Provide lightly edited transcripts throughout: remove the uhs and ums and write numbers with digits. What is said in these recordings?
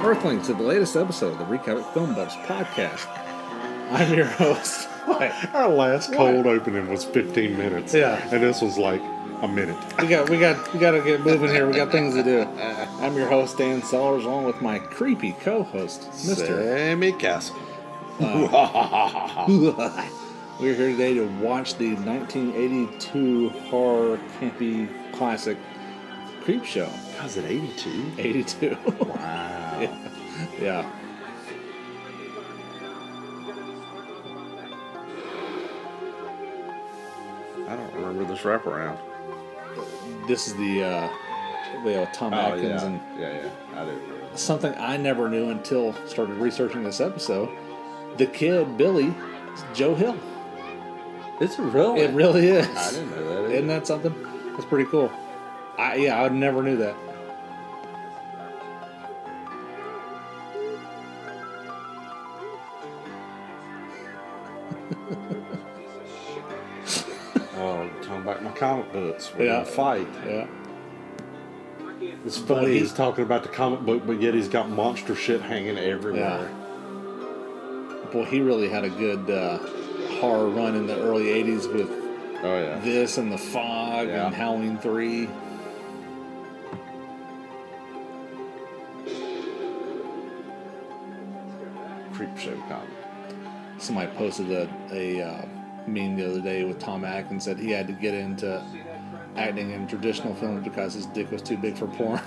Earthlings to the latest episode of the Recap Film Buffs podcast. I'm your host. What? Our last cold opening was 15 minutes. Yeah. And this was like a minute. We got to get moving here. We got things to do. I'm your host, Dan Sellers, along with my creepy co-host, Mr. Sammie Castle. We're here today to watch the 1982 horror campy classic Creepshow. How's it, 82? 82. Wow. Yeah. I don't remember this wraparound. This is the Tom Atkins and Yeah, I do remember. something I never knew until started researching this episode. The kid, Billy, is Joe Hill. Is it really? It really is. I didn't know that either. Isn't that something? That's pretty cool. I never knew that. Oh, talking about my comic books. We're Yeah. gonna fight. Yeah. It's funny he's talking about the comic book, but yet he's got monster shit hanging everywhere. Boy, he really had a good horror run in the early 80s with Oh, yeah. this and The Fog Yeah. and Halloween 3. Creepshow comic. Somebody posted a meme the other day with Tom Atkins said he had to get into acting in traditional films because his dick was too big for porn.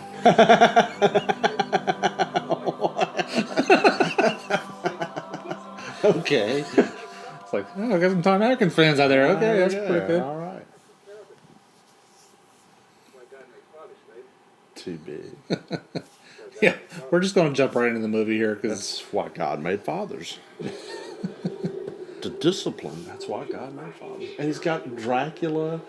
Okay. It's like, oh, I got some Tom Atkins fans out there. Okay, that's pretty good. All right. Too big. Yeah, we're just going to jump right into the movie here because That's why God made fathers. To discipline. That's why God made fathers. And he's got Dracula.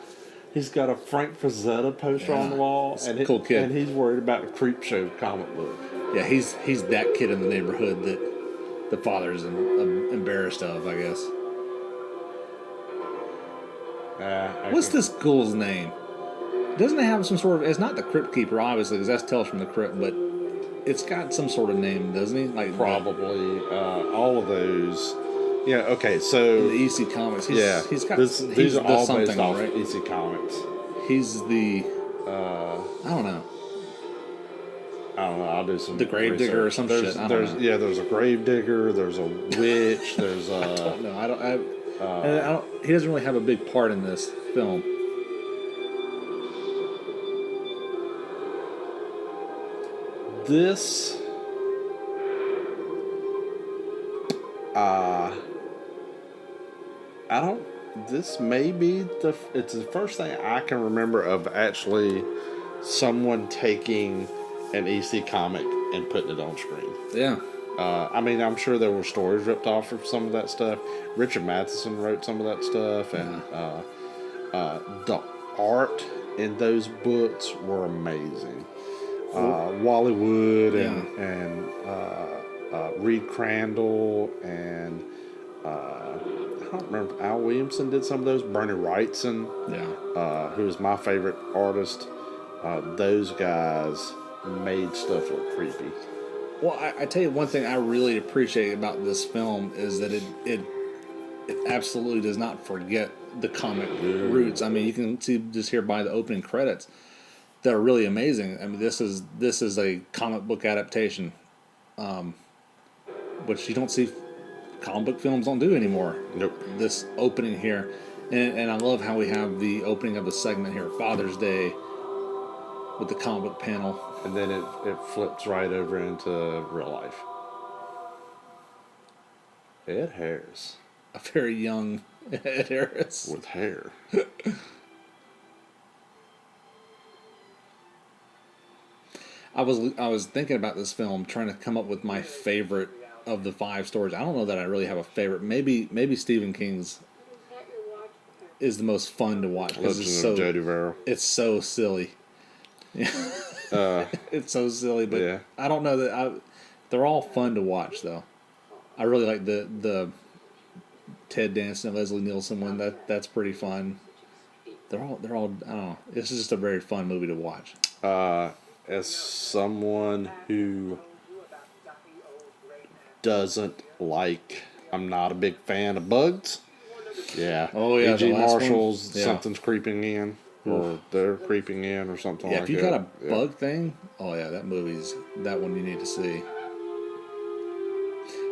He's got a Frank Frazetta poster on the wall. He's a cool kid. And he's worried about the Creepshow comic book. yeah, he's that kid in the neighborhood that the father's embarrassed of, I guess. What's this ghoul's name? Doesn't it have some sort of? It's not the Crypt Keeper, obviously, because that's Tales from the Crypt, but it's got some sort of name, doesn't he? Like Probably all of those. Yeah, okay, so. the EC Comics. He's got. These are all something, based off right? EC Comics. He's the. I don't know. I don't know. I'll do some. The Gravedigger or some shit. I don't know. Yeah, there's a Gravedigger. There's a witch. There's a. No, I don't. He doesn't really have a big part in this film. This. I don't. This may be it's the first thing I can remember of actually someone taking an EC comic and putting it on screen. Yeah. I mean, I'm sure there were stories ripped off of some of that stuff. Richard Matheson wrote some of that stuff, and the art in those books were amazing. Wally Wood and Reed Crandall and I don't remember, Al Williamson did some of those. Bernie Wrightson, who is my favorite artist. Those guys made stuff look creepy. Well, I tell you one thing I really appreciate about this film is that it absolutely does not forget the comic roots. I mean, you can see just here by the opening credits that are really amazing. I mean, this is a comic book adaptation, which you don't see comic book films don't do anymore. Nope. This opening here, and I love how we have the opening of the segment here, Father's Day, with the comic book panel. And then it flips right over into real life. Ed Harris. A very young Ed Harris. With hair. I was thinking about this film, trying to come up with my favorite of the 5 stories. I don't know that I really have a favorite. Maybe Stephen King's is the most fun to watch because Jody Verrill. It's so silly. It's so silly, but I don't know that they're all fun to watch though. I really like the Ted Danson and Leslie Nielsen one. That's pretty fun. They're all I don't know. This is just a very fun movie to watch. As someone who doesn't like. I'm not a big fan of bugs. Yeah. Oh, yeah, the E.G. last one? Marshall's Yeah. something's creeping in, or they're creeping in, or something Yeah, like if you that. got a Yeah. bug thing, oh yeah, that one you need to see.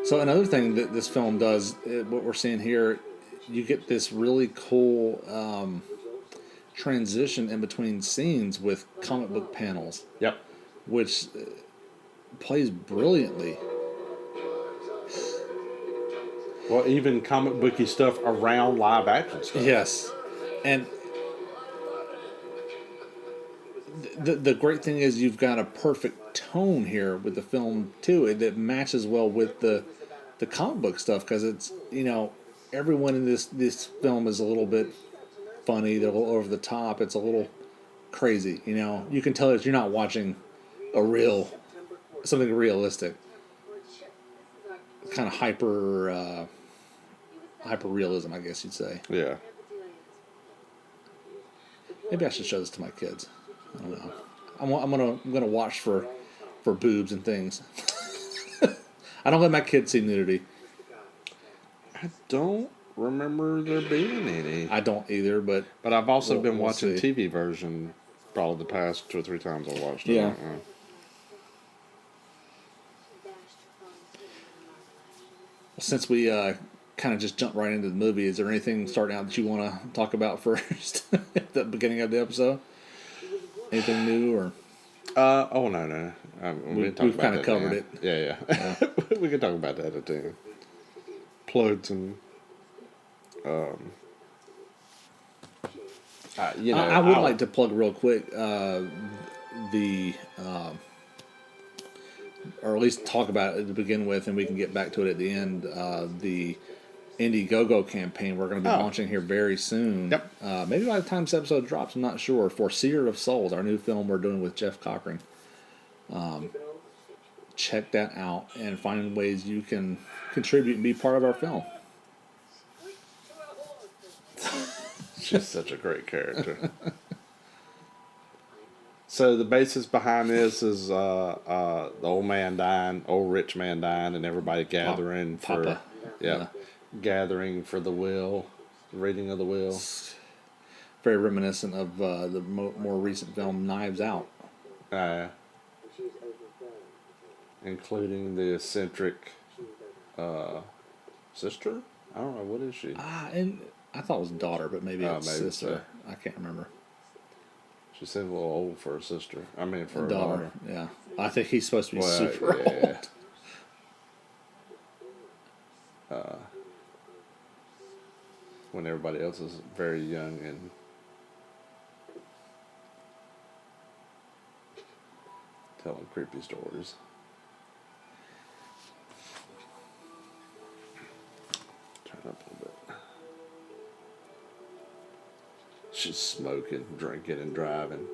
So another thing that this film does, what we're seeing here, you get this really cool transition in between scenes with comic book panels, Yep. which plays brilliantly. Well, even comic booky stuff around live action stuff. Yes, and the great thing is you've got a perfect tone here with the film too that matches well with the comic book stuff, because it's, everyone in this film is a little bit funny, they're a little over the top, it's a little crazy, you can tell that you're not watching something realistic, kind of hyper realism, I guess you'd say. Yeah. Maybe I should show this to my kids. I don't know. I'm gonna watch for boobs and things. I don't let my kids see nudity. I don't remember there being any. I don't either, but I've also been we'll watching see. TV version probably the past 2 or 3 times I watched it. Yeah. Since we kind of just jumped right into the movie, is there anything starting out that you want to talk about first at the beginning of the episode? Anything new or? Oh no. We've kind of covered it. Yeah. We can talk about that at the end. Plugs and I would like to plug real quick or at least talk about it to begin with, and we can get back to it at the end. The Indiegogo campaign we're going to be launching here very soon. Yep. Maybe by the time this episode drops, I'm not sure. For Seer of Souls, our new film we're doing with Jeff Cochran. Check that out and find ways you can contribute and be part of our film. She's such a great character. So the basis behind this is the old rich man dying, and everybody gathering Papa. gathering for the will, the reading of the will. Very reminiscent of the more recent film Knives Out. Including the eccentric sister. I don't know, what is she? And I thought it was daughter, but maybe it's maybe sister. I can't remember. She seemed a little old for a sister. I mean, for a Daughter. daughter. Yeah, I think he's supposed to be super old. When everybody else is very young and telling creepy stories. Turn up a little bit. She's smoking, drinking, and driving.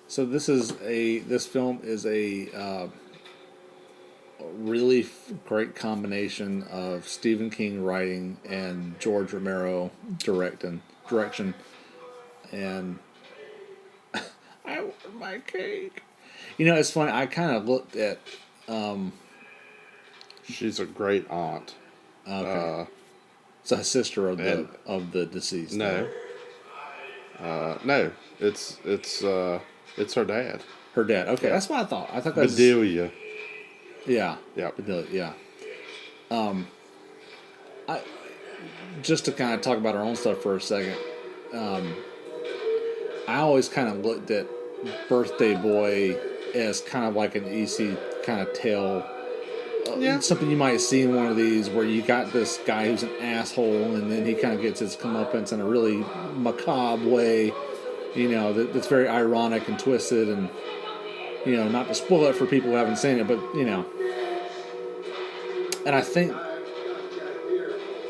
So this film is a really great combination of Stephen King writing and George Romero direction. And I want my cake. It's funny. I kind of looked at. She's a great aunt. Okay. So a sister of the deceased. No. No. It's her dad. Her dad. Okay, that's what I thought. I thought that's Bedelia. Yeah. Yep. Yeah. I just to kind of talk about our own stuff for a second. I always kind of looked at Birthday Boy as kind of like an EC kind of tale. Something you might see in one of these where you got this guy who's an asshole, and then he kind of gets his comeuppance in a really macabre way. That's very ironic and twisted, and not to spoil it for people who haven't seen it, but and I think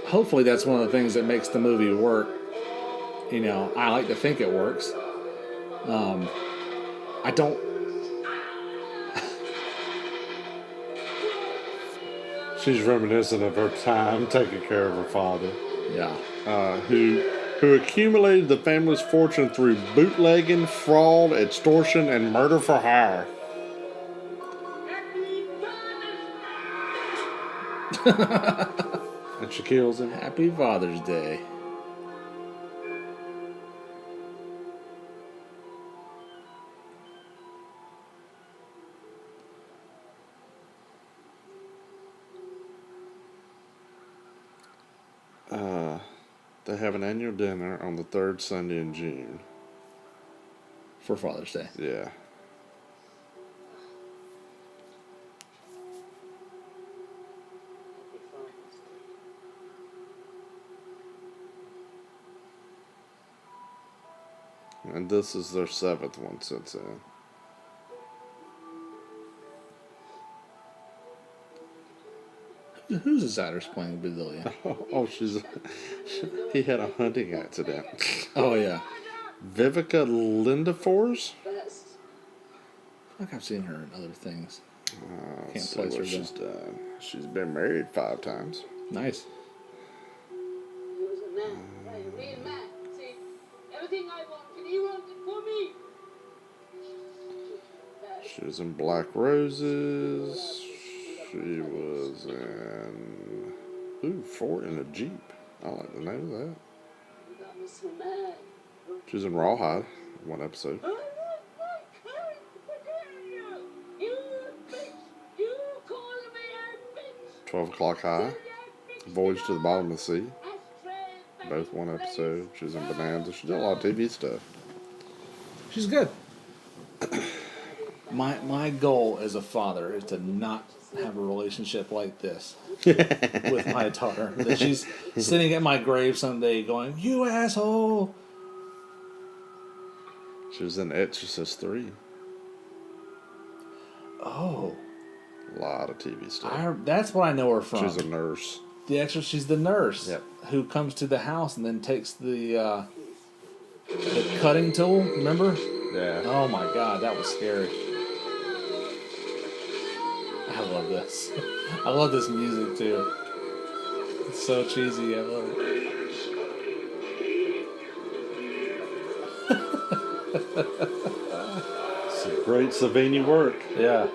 hopefully that's one of the things that makes the movie work. I like to think it works. I don't. She's reminiscent of her time taking care of her father. Yeah. Who accumulated the family's fortune through bootlegging, fraud, extortion, and murder for hire. And she kills him. Happy Father's Day. They have an annual dinner on the third Sunday in June. For Father's Day. Yeah. And this is their 7th one since then. Who's this actress playing Bedelia? Oh, he had a hunting accident. Oh, yeah. Vivica Lindfors? I think I've seen her in other things. Can't Can't see place what her she's done. She's been married 5 times. Nice. He was a man, right? A real man. See, everything I wanted, he wanted for me. She was in Black Roses. She was in 4 in a Jeep. I like the name of that. You got me so mad. She was in Rawhide, one episode. I want my courage to you. Bitch. You call me a bitch. 12 O'Clock High. Voyage to the Bottom of the Sea. Both one episode. She was in Bonanza. She did a lot of TV stuff. She's good. My goal as a father is to not have a relationship like this with my daughter. That she's sitting at my grave someday going, "You asshole." She was in Exorcist 3. Oh. A lot of TV stuff. That's what I know her from. She's a nurse. The Exorcist. She's the nurse Yep. who comes to the house and then takes the cutting tool. Remember? Yeah. Oh my God, that was scary. I love this. I love this music too. It's so cheesy. I love it. Some great Savini work. Yeah.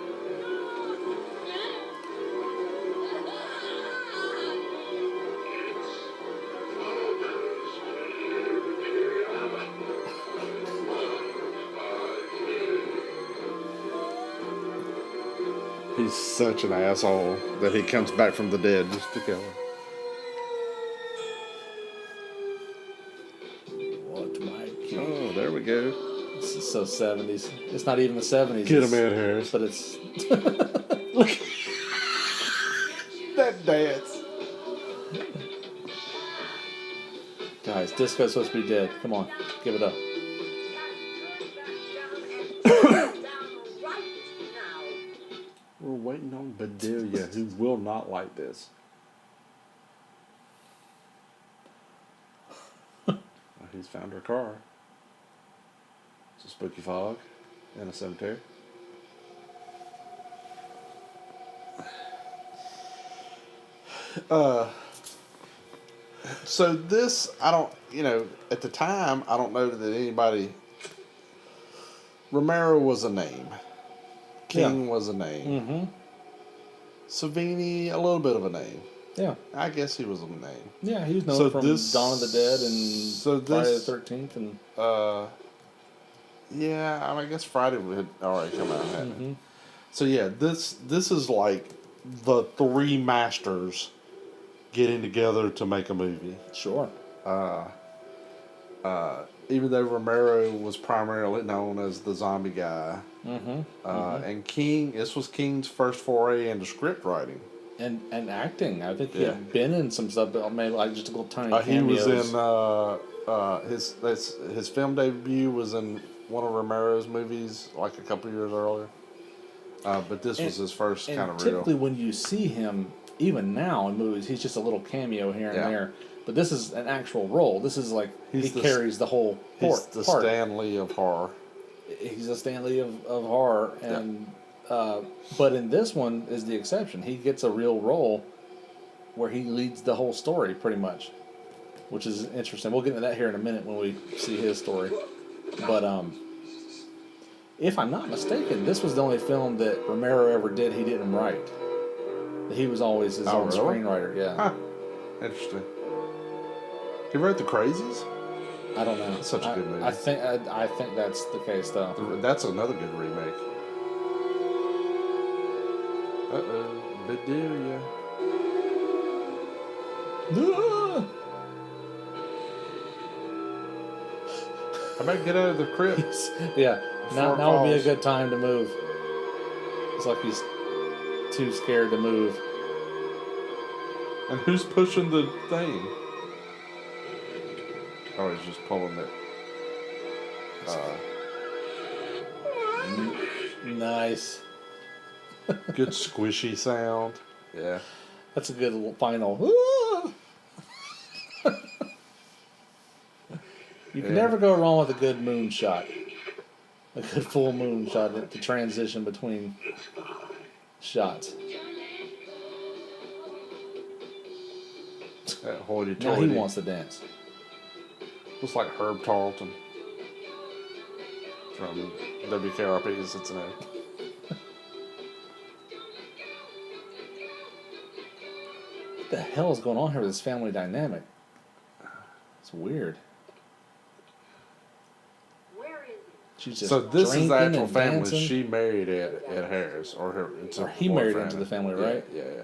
He's such an asshole that he comes back from the dead just to kill her. What my king. Oh, there we go. This is so 70s. It's not even the 70s. Get it's- him, Ed Harris. But it's Look that dance. guys, disco's supposed to be dead. Come on, give it up. We're waiting on Bedelia, who will not like this. He's found her car. It's a spooky fog in a cemetery. So this, I don't, at the time, I don't know that anybody. Romero was a name. King was a name. Mm-hmm. Savini, a little bit of a name. Yeah. I guess he was a name. Yeah, he was known So from this- Dawn of the Dead and so Friday this- the 13th. And Yeah, I guess Friday had already come out, hadn't Mm-hmm. it? So yeah, this is like the 3 masters getting together to make a movie. sure. Even though Romero was primarily known as the zombie guy, Mm-hmm. and King, this was King's first foray into script writing. And acting. I think he Yeah. had been in some stuff, but maybe like just a little tiny He was cameos. in his film debut was in one of Romero's movies like a couple years earlier. But this was his first And kind of typically real. when you see him, even now in movies, he's just a little cameo here and Yeah. there. But this is an actual role. This is like He's he the- carries the whole He's part. the Stanley of horror. He's a Stanley of horror, and but in this one is the exception. He gets a real role where he leads the whole story pretty much, which is interesting. We'll get into that here in a minute when we see his story. But if I'm not mistaken, this was the only film that Romero ever did he didn't write. He was always his own really? screenwriter. Yeah, Huh. Interesting. He wrote The Crazies? I don't know. That's such a good movie. I think that's the case though. That's another good remake. Bedelia. How about get out of the crypt? Yeah, now Before it would be a falls. good time to move. It's like he's too scared to move. And who's pushing the thing? Oh, he's just pulling it. Nice. Good squishy sound. Yeah. That's a good final. You can never go wrong with a good moon shot. A good full moon shot to transition between shots. That hoity-toity. Now he wants to dance. Looks like Herb Tarleton from WKRP in Cincinnati. What the hell is going on here with this family dynamic? It's weird. Where is he? She's just So this is the drinking actual and family dancing. she married Ed Harris, or her. It's Or her he married boyfriend. into the family, Yeah, right? Yeah.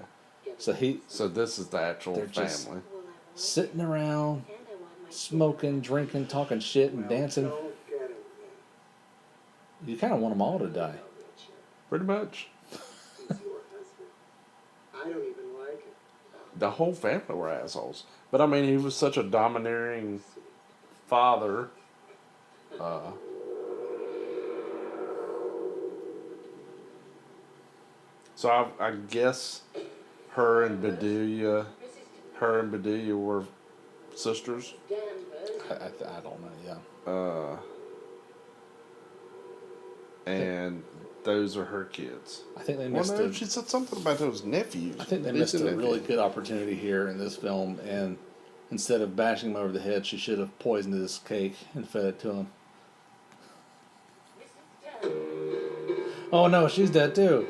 So So this is the actual They're just- family. sitting around, smoking, drinking, talking shit, and dancing. You kind of want them all to die. Pretty much. I don't even like it. The whole family were assholes. But I mean, he was such a domineering father. So I guess her and Bedelia were sisters. I don't know, yeah. And those are her kids. I think they Well, missed no, a, she said something about those nephews. I think they Niece missed and a really nephew. good opportunity here in this film, and instead of bashing him over the head, she should have poisoned his cake and fed it to him. Oh no, she's dead too.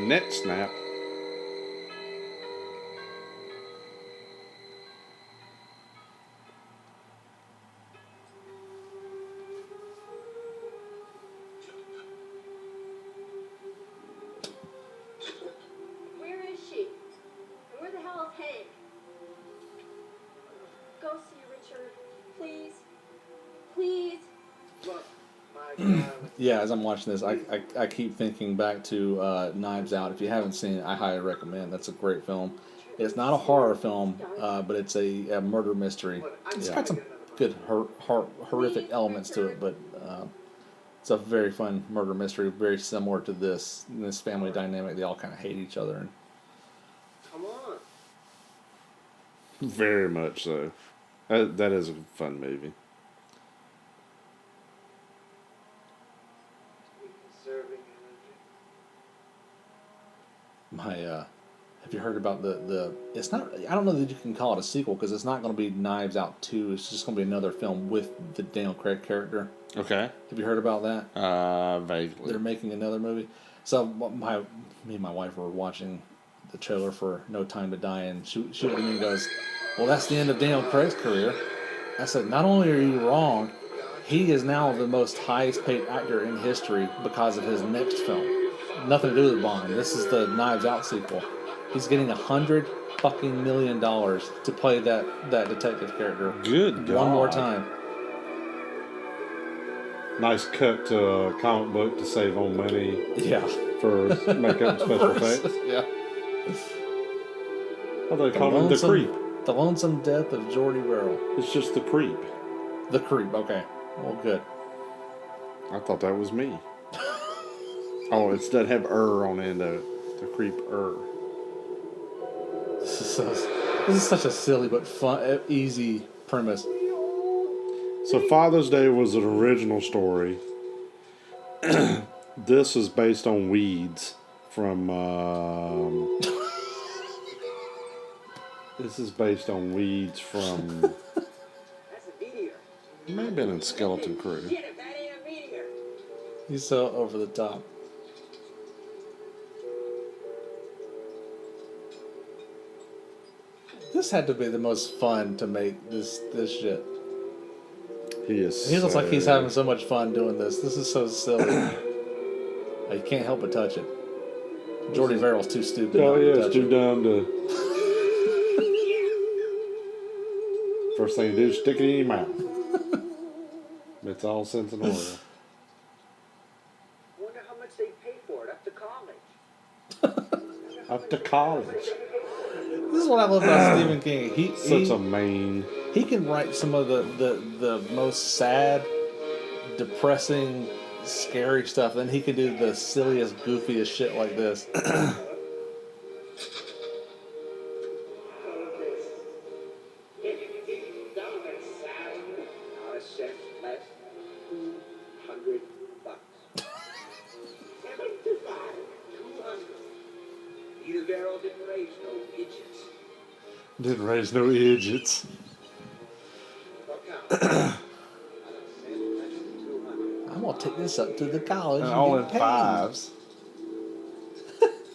Neck snap. Where is she? And where the hell is Hank? Go see Richard. Please. Please. Look, my darling. Yeah, as I'm watching this, I keep thinking back to Knives Out. If you haven't seen it, I highly recommend. That's a great film. It's not a horror film, but it's a murder mystery. It's got some good horrific elements to it, but it's a very fun murder mystery, very similar to this family dynamic. They all kind of hate each other. And Come on. Very much so. That is a fun movie. Conserving energy. have you heard about the? It's not. I don't know that you can call it a sequel because it's not going to be Knives Out 2. It's just going to be another film with the Daniel Craig character. Okay. Have you heard about that? Vaguely. They're making another movie. So me and my wife were watching the trailer for No Time to Die, and she looked at me and goes, "Well, that's the end of Daniel Craig's career." I said, "Not only are you wrong, he is now the most highest paid actor in history because of his next film. Nothing to do with Bond. This is the Knives Out sequel. He's getting $100 fucking million to play that detective character. Good God. One more time." Nice cut to a comic book to save on money Yeah. for makeup and special effects. Yeah. Oh, they call him the Creep. The Lonesome Death of Jordy Verrill. It's just the Creep. The Creep, okay. Well, good. I thought that was me. Oh, it doesn't have on the end of it. The Creep. This is such a silly but fun, easy premise. So Father's Day was an original story. This is based on Weeds from This is based on weeds from. That's a meteor. It may have been in Skeleton Crew. Get him, that ain't a meteor. He's so over the top. This had to be the most fun to make this shit. He is. He looks like he's having so much fun doing this. This is so silly. You can't help but touch it. Jordy Verrill's too stupid. Oh not to yeah, touch it's too it. dumb to. First thing you do is stick it in your mouth. It's all sense and order. Wonder how much they pay for it up to college. Up to college. This is what I love about Stephen King. Such a mean. He can write some of the most sad, depressing, scary stuff. Then he can do the silliest, goofiest shit like this. Not a cent less. $200. 75. 200. Either Barrel didn't raise no idiots. Didn't raise no idiots. What count? Not a cent less than 200. I'm gonna take this up to the college. And and all get in paid. fives.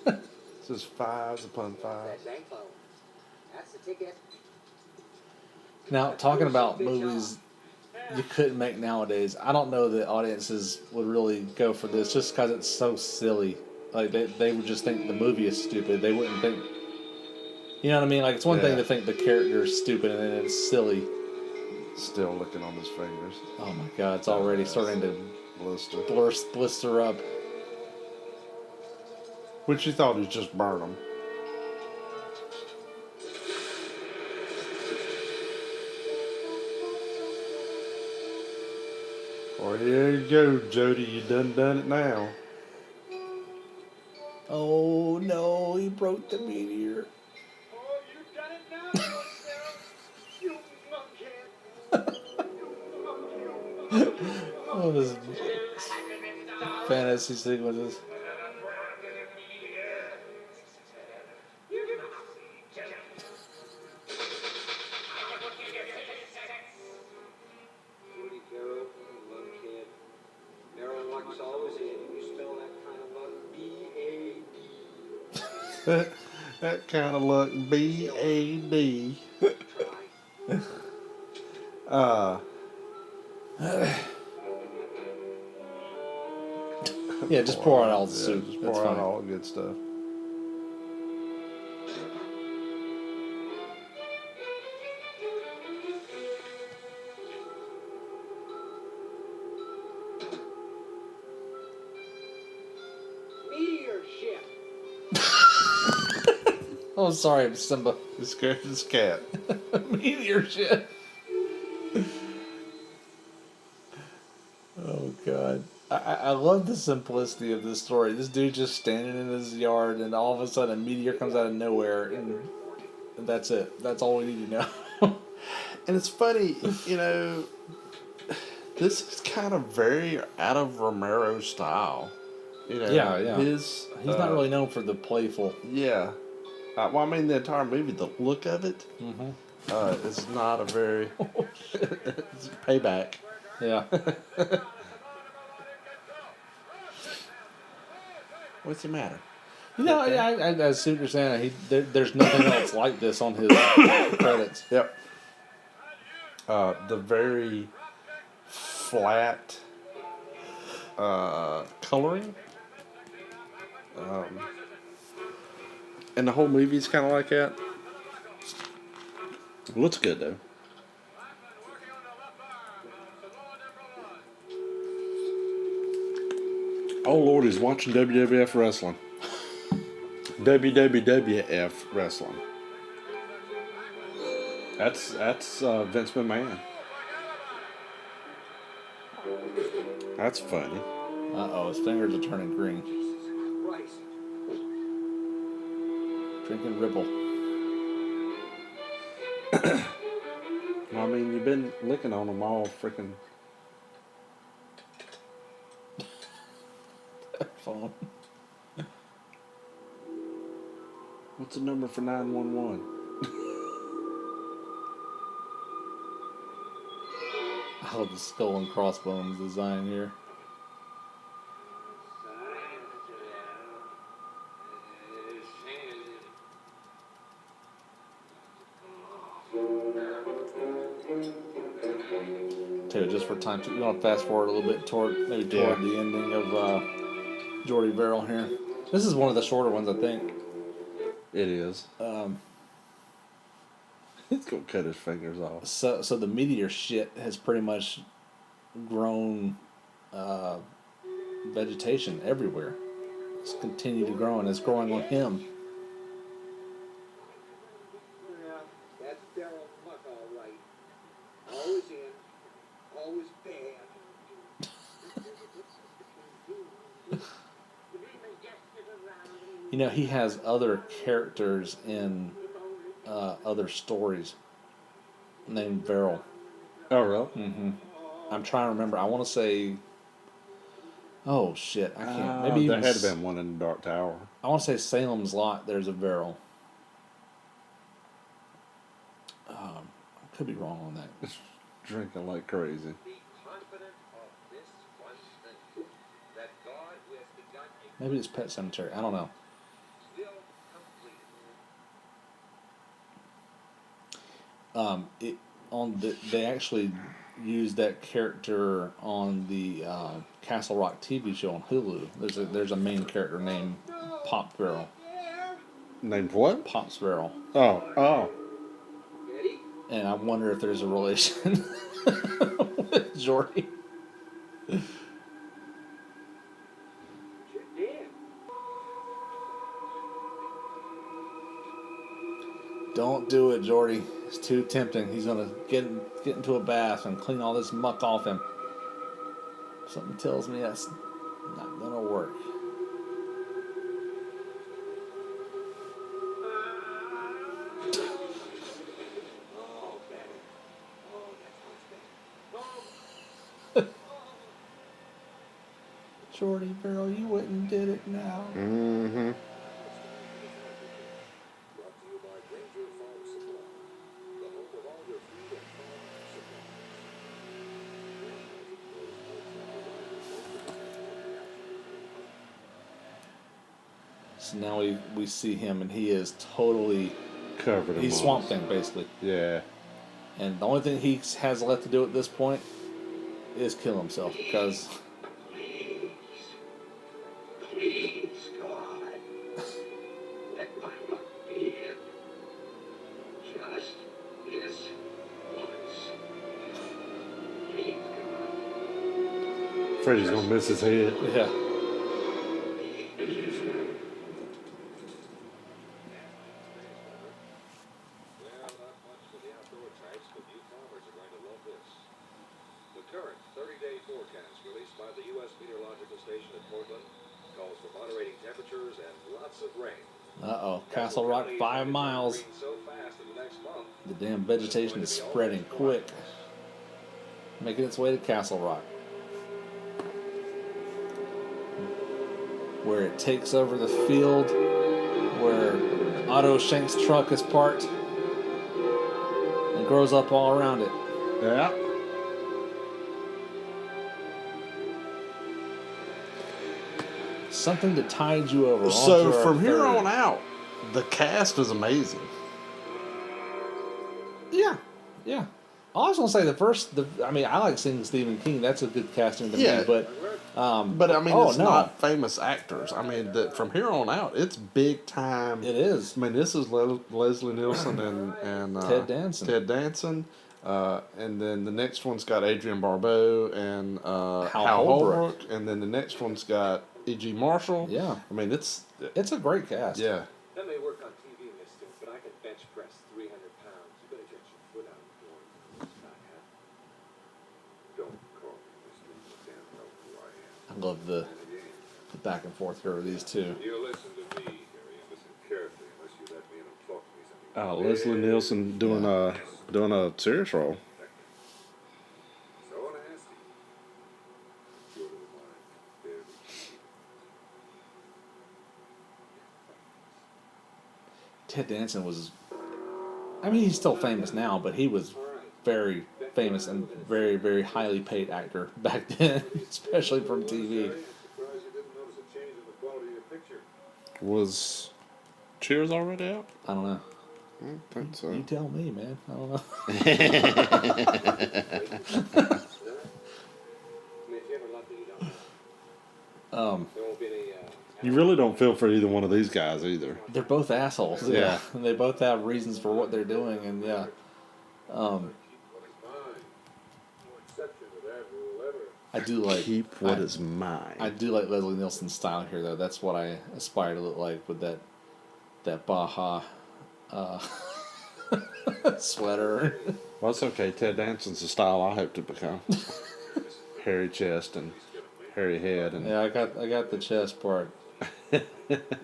It's just fives upon fives. That bank loan. That's the ticket. Now, talking about movies you couldn't make nowadays, I don't know that audiences would really go for this just because it's so silly. Like, they would just think the movie is stupid. They wouldn't think... You know what I mean? Like, it's one thing to think the character is stupid and then it's silly. Still looking on his fingers. Oh my god, it's already starting to Blister. blister up. Which you thought he'd just burn them. Well, here you go, Jody. You done it now. Oh no, he broke the meteor. Oh, you done it now, yourself. You monkey. You monkey. Oh, this fantasy sequences. Woody Carroll, love kid. Marilyn Luck's always in. You spell that kind of luck B-A-D. That kind of luck. B-A-D. Try. Yeah, just pour out all the Yeah, soup. just That's pour out fine. all the good stuff. Meteor ship. Oh, sorry, Simba. You scared this cat. Meteor shit. Oh god, I love the simplicity of this story. This dude just standing in his yard, and all of a sudden a meteor comes out of nowhere, and that's it. That's all we need to know. And it's funny, you know, this is kind of very out of Romero's style. You know, Yeah. His, He's not really known for the playful. Yeah. Well, I mean, the entire movie, the look of it, is not a very. It's payback. Yeah. What's the matter? You know, I see what you're saying. There's nothing else like this on his credits. Yep. The very flat coloring. And the whole movie's kind of like that. Looks good, though. Oh, Lord, he's watching WWF wrestling. WWF wrestling. That's Vince McMahon. That's funny. Uh-oh, his fingers are turning green. Christ. Drinking Ripple. I mean, you've been licking on them all freaking. Phone. What's the number for 911? I love the skull and crossbones design here. Too, just for time, you want to fast forward a little bit toward the ending of Jordy Verrill here. This is one of the shorter ones, I think. It is. He's gonna cut his fingers off. So the meteor shit has pretty much grown vegetation everywhere. It's continued to grow, and it's growing on him. Yeah, that's Daryl Muck, all right. Always in, always bad. You know, he has other characters in other stories named Verrill. Oh, really? Mm-hmm. I'm trying to remember. I want to say. Oh shit! I can't. Maybe there even had been one in the Dark Tower. I want to say Salem's Lot. There's a Verrill. I could be wrong on that. Drinking like crazy. Be confident of this one thing, that God who has begun a Maybe it's Pet Cemetery. I don't know. still complete. They actually used that character on the Castle Rock TV show on Hulu. There's a main character named Pop Verrill. Named what? Pops Verrill. Oh. Ready? And I wonder if there's a relation with Jordy. Yeah. Don't do it, Jordy. It's too tempting. He's gonna get into a bath and clean all this muck off him. Something tells me that's not gonna work. Oh, better. Oh, that's much better. Jordy Verrill, you went and did it now. Mm-hmm. Brought to you by Ranger Farm Supply, the home of all your food and farm supplies. So now we see him, and he is totally Covered in he's moss. Swamp Thing basically. Yeah. And the only thing he has left to do at this point is kill himself because Please, God, let my luck be in. Just this once. Please, God. Freddy's gonna miss his head. yeah. Well, not much for the outdoor types, but you farmers are going to love this. The current 30-day forecast released by the U.S. Meteorological Station at Portland calls for moderating temperatures and lots of rain. Castle Rock 5 miles. Rain so fast in the next month. The damn vegetation is spreading quick, making its way to Castle Rock, where it takes over the field where Otto Schenk's truck is parked and grows up all around it. Yeah. Something to tide you over. So onto our from here third. on out, the cast is amazing. Yeah. I was gonna say I like seeing Stephen King. That's a good casting to Yeah. me. But But I mean, Oh, it's no. not famous actors. I mean, from here on out, it's big time. it is. I mean, this is Leslie Nielsen and Ted Danson. Ted Danson, and then the next one's got Adrienne Barbeau and Hal Holbrook. Holbrook, and then the next one's got E.G. Marshall. Yeah. I mean, it's It's a great cast. yeah. That may work on TV, mister, but I can bench press 300 pounds. You better get your foot out the door. It's not happening. Don't call me mister. You can't know who I am. I love the back and forth here with these two. You listen to me, Harry, and listen carefully unless you let me in and talk to me something. Leslie Nielsen doing a serious role. So I want to ask you, your little mind, very Ted Danson was, I mean, he's still famous now, but he was very famous and very, very highly paid actor back then, especially from TV. Surprised you didn't notice a change in the quality of your picture. Was Cheers already out? I don't know. I don't think so. You tell me, man. I don't know. I mean, if you're ever lucky, you don't know. There won't be any. You really don't feel for either one of these guys either. They're both assholes. Yeah. And they both have reasons for what they're doing, and yeah. What is mine? No exception to that rule ever. I do like Keep what is mine. I do like Leslie Nielsen's style here, though. That's what I aspire to look like with that Baja sweater. Well, it's okay. Ted Danson's the style I hope to become. Hairy chest and hairy head, and Yeah, I got the chest part.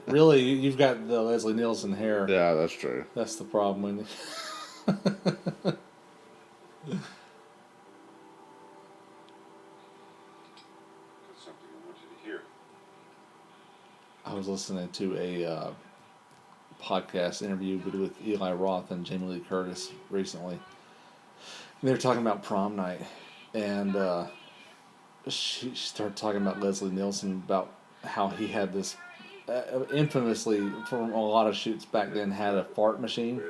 Really, you've got the Leslie Nielsen hair. yeah, that's true. That's the problem. When That's something I want you to hear. I was listening to a podcast interview with Eli Roth and Jamie Lee Curtis recently. And they were talking about prom night, and she started talking about Leslie Nielsen, about how he had this infamously from a lot of shoots back then had a fart machine.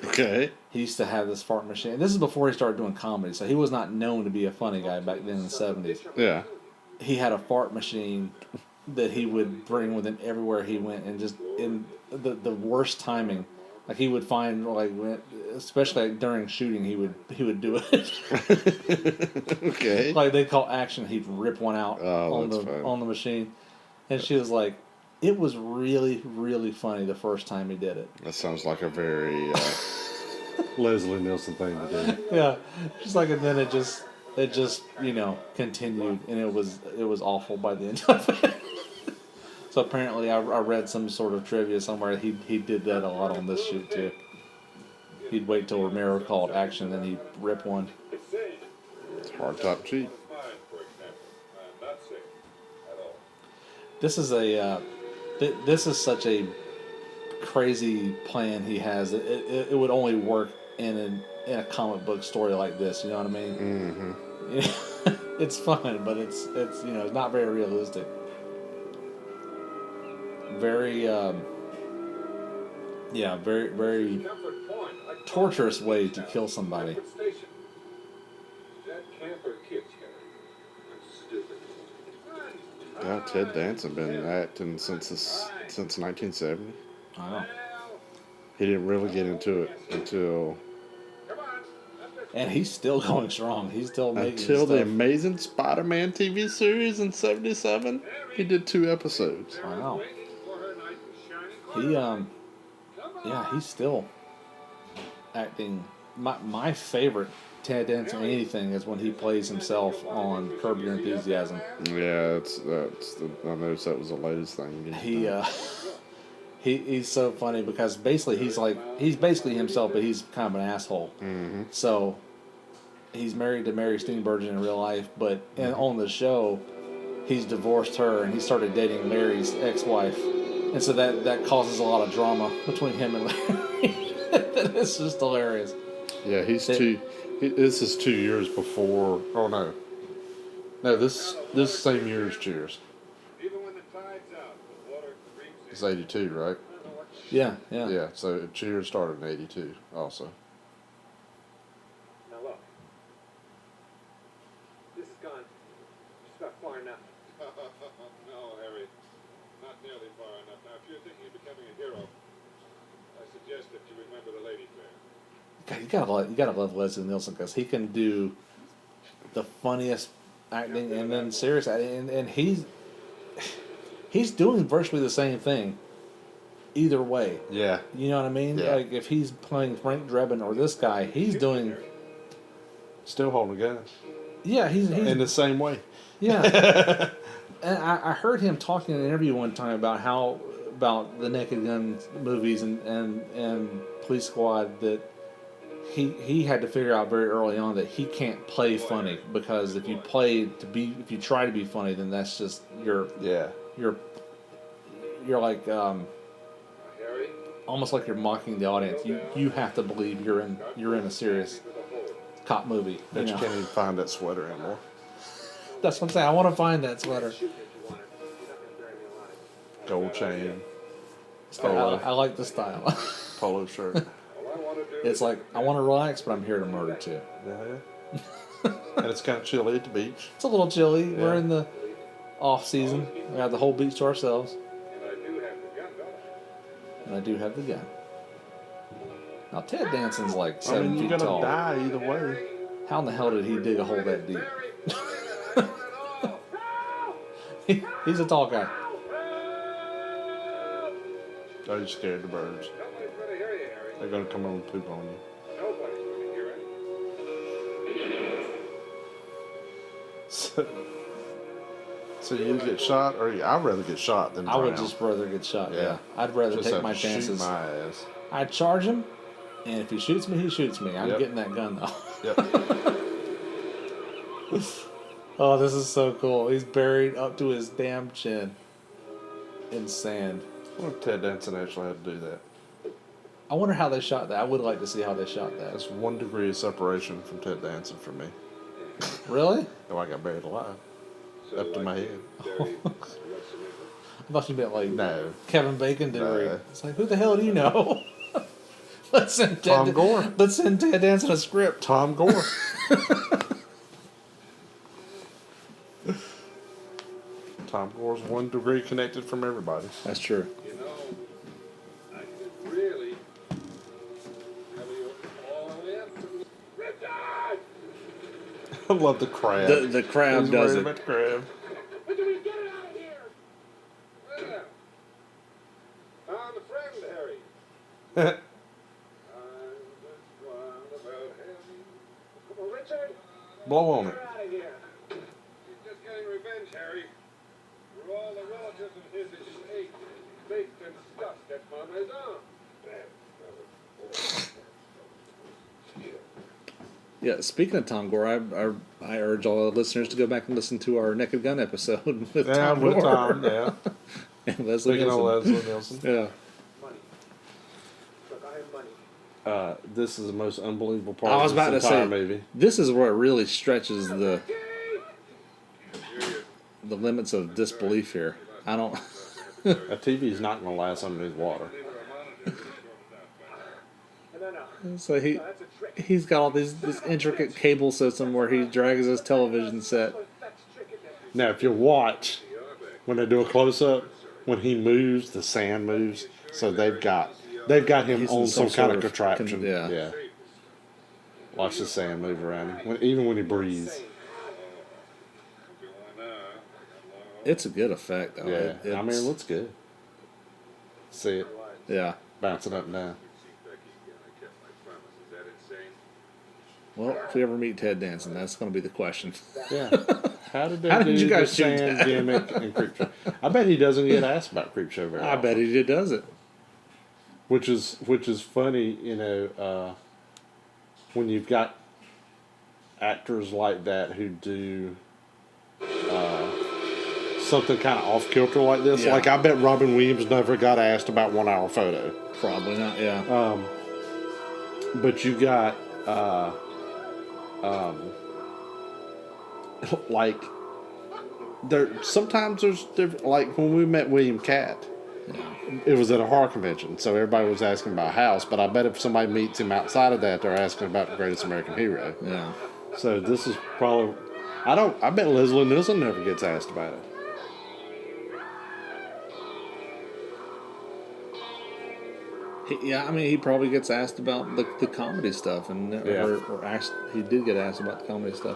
Okay. He used to have this fart machine. And this is before he started doing comedy, so he was not known to be a funny guy back then in the 70s. Yeah. He had a fart machine that he would bring with him everywhere he went, and just in the worst timing. Like he would find, like, especially like during shooting, he would do it. Okay. Like they call action, he'd rip one out Oh, that's fun. on the machine, and she was like, it was really, really funny the first time he did it. That sounds like a very Leslie Nielsen thing to do. Yeah, just like, and then it just continued, and it was awful by the end of it. So apparently, I read some sort of trivia somewhere. He did that a lot on this shoot too. He'd wait till Romero called action, then he'd rip one. It's hard top cheap. Mine, for example. I'm not sick at all. This is such a crazy plan he has. It would only work in a comic book story like this. You know what I mean? Mm-hmm. It's fun, but it's not very realistic. Very very Comfort Point. torturous way to kill somebody. Station. Is that camp or kids, Harry? I'm stupid. Yeah, Ted Danson been acting since 1970. I know. He didn't really get into it until Come on. And he's still going strong. He's still making the stuff. Amazing Spider-Man TV series in '77. He did 2 episodes. Wow. Waiting for her knight in shining He armor. Come on. he's still acting. My favorite Ted Danson anything is when he plays himself on Curb Your Enthusiasm. Yeah, I noticed that was the latest thing. He's so funny because basically he's basically himself, but he's kind of an asshole. Mm-hmm. So he's married to Mary Steenburgen in real life, but on the show he's divorced her and he started dating Mary's ex-wife, and so that causes a lot of drama between him and Larry. It's just hilarious. Yeah, this is 2 years before. Oh no, this same year as Cheers. Even when the tide's out, the water creeps in. It's '82, right? Yeah. Yeah. So Cheers started in '82, also. Now look. This has gone just about far enough. No, Harry. Not nearly far enough. Now, if you're thinking of becoming a hero, I suggest that you remember the lady fair. God, you gotta love Leslie Nielsen because he can do the funniest acting and then serious acting, and he's doing virtually the same thing either way. Yeah. You know what I mean? Yeah. Like if he's playing Frank Drebin or this guy, he's doing Still holding a gun. he's In the same way. yeah. And I heard him talking in an interview one time about the Naked Gun movies and Police Squad, that he had to figure out very early on that he can't play funny, because if you try to be funny, then that's just you're like Harry? almost like you're mocking the audience. You have to believe you're in a serious cop movie. Bet You you know? can't even find that sweater anymore. That's what I'm saying. I want to find that sweater. Shoot me if you want it. You're not gonna bury me alive. Gold chain, I like the style. polo shirt. All I want to do It's is like I want to relax, but I'm here to murder too. Yeah. And it's kind of chilly at the beach. It's a little chilly. We're Yeah. in the off season. We have the whole beach to ourselves, and I do have the gun, don't I? and I do have the gun. Now Ted Danson's like I 7 mean, you're feet gonna tall. die either way. How in the hell did he dig a hole that deep? Very funny, I want it all. He's a tall guy. Are you scared of the birds? Nobody's gonna hear you, Harry. They're gonna come over and poop on you. Nobody's gonna hear it. So you get shot, or I'd rather get shot than I would drown. just rather get shot. Yeah. Yeah, I'd rather Just take have my to shoot chances. my ass. I'd charge him, and if he shoots me, he shoots me. I'm Yep. getting that gun though. Yep. Oh, this is so cool. He's buried up to his damn chin in sand. I wonder if Ted Danson actually had to do that. I wonder how they shot that. I would like to see how they shot that. That's 1 degree of separation from Ted Danson for me. Really? Oh, I got buried alive. So, Up to my head. Jerry, whatsoever. I thought you meant like No. Kevin Bacon did. No. It's like, who the hell do you know? Let's send Ted. Tom Gore. Let's send Ted Danson a script. Tom Gore. Tom Gore's 1 degree connected from everybody. That's true. You know, I could really have you all the way up to Richard! I love the crab. The crab He's does worried it. about the crab. But do we get it out of here? Well, found a friend, Harry. I'm just one about Harry. Come on, Richard. Blow on Get it. her out of here. He's just getting revenge, Harry. For all the relatives of his ate, baked, and stuffed at Mama's arm. Yeah. Speaking of Tom Gore, I urge all the listeners to go back and listen to our Naked Gun episode with Yeah, Tom with Gore Tom, yeah. and Leslie Speaking of Nielsen. Leslie Nielsen. Yeah. Money. Look, I have money. This is the most unbelievable part I was of about this to entire say, movie. this is where it really stretches the limits of disbelief here. I don't. A TV is not going to last underneath water. No. So No, that's a trick. he's got all this intricate cable system where he drags his television set. That's trick. Now, if you watch, when they do a close-up, when he moves, the sand moves. So they've got him He's on in some some kind of sort of contraption. yeah. Watch the sand move around him, even when he breathes. It's a good effect though. Yeah, I mean, it it's- looks good. See it yeah. bouncing up and down. Well, if we ever meet Ted Danson, that's going to be the question. Yeah. How did they How do did you guys the shoot sand that? gimmick in Creepshow? I bet he doesn't get asked about Creepshow very I often. bet he does it. Which is funny, when you've got actors like that who do something kind of off kilter like this. Yeah. Like I bet Robin Williams never got asked about 1 hour photo. Probably not. Yeah. But you got like sometimes there's different, like when we met William Catt. It was at a horror convention, so everybody was asking about House. But I bet if somebody meets him outside of that, they're asking about The Greatest American Hero. Yeah. So this is probably, I bet Leslie Nielsen never gets asked about it. Yeah, I mean, he probably gets asked about the comedy stuff, and Yeah. or asked, he did get asked about the comedy stuff.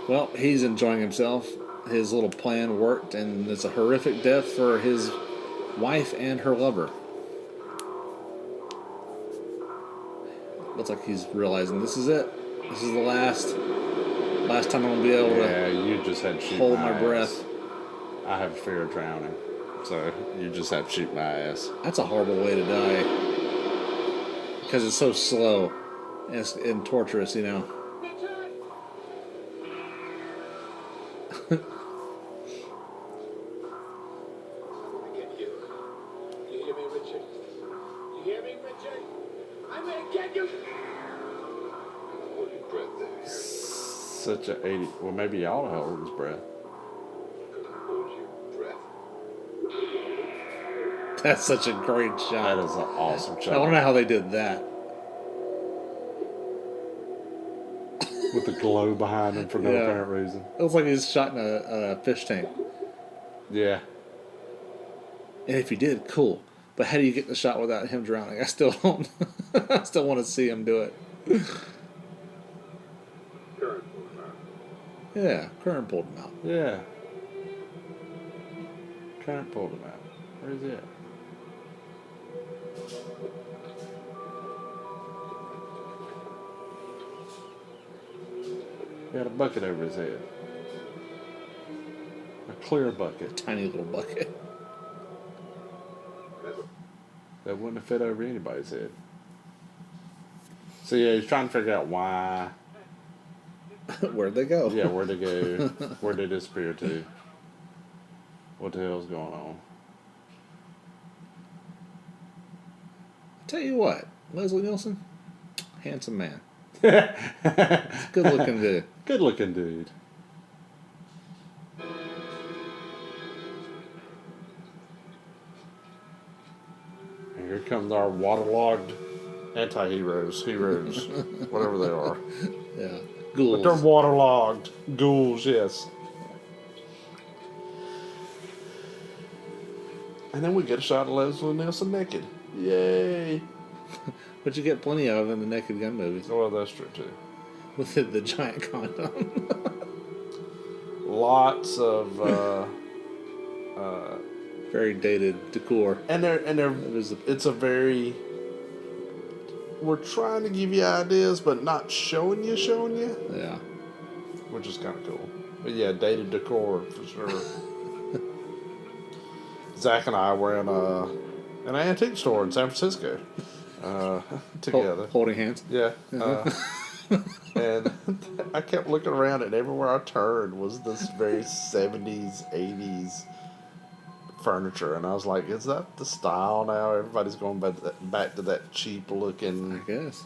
Well, he's enjoying himself. His little plan worked, and it's a horrific death for his wife and her lover. Looks like he's realizing this is it. This is the last time I'm gonna be able Yeah, to you just had to shoot hold my my ass. breath. I have a fear of drowning, so you just have to shoot my ass. That's a horrible way to die because it's so slow and torturous, you know. I get you. You hear me, Richard? You hear me, Richard? I'm gonna get you. Hold your breath there. Such a 80. Well, maybe y'all to hold his breath. Gonna hold your breath. That's such a great shot. That is an awesome I shot. don't know how they did that. With the glow behind him for no Yeah. apparent reason. It looks like he's shot in a fish tank. Yeah. And if he did, cool. But how do you get the shot without him drowning? I still don't. I still want to see him do it. Current pull him out. Yeah, Kern pulled him out. Yeah. Current pulled him out. Where is he at? He had a bucket over his head. A clear bucket. Tiny little bucket. That wouldn't have fit over anybody's head. So yeah, he's trying to figure out why. Where'd they go? Yeah, where'd they go? Where'd they disappear to? What the hell's going on? Tell you what, Leslie Nielsen, handsome man. Good looking dude. Good looking dude. And here comes our waterlogged anti-heroes, heroes, whatever they are. Yeah. But they're Ghouls. waterlogged. Ghouls, yes. And then we get a shot of Leslie Nielsen naked. Yay. Which you get plenty of in the Naked Gun movies. Well, that's true too. With the giant condom. Lots of Very dated decor. and they're was a- it's a very, we're trying to give you ideas but not showing you, Yeah. which is kind of cool. But yeah, dated decor for sure. Zach and I were in an antique store in San Francisco together. Holding hands. Yeah. And I kept looking around, and everywhere I turned was this very 70s, 80s furniture. And I was like, is that the style now? Everybody's going back to that cheap looking. I guess.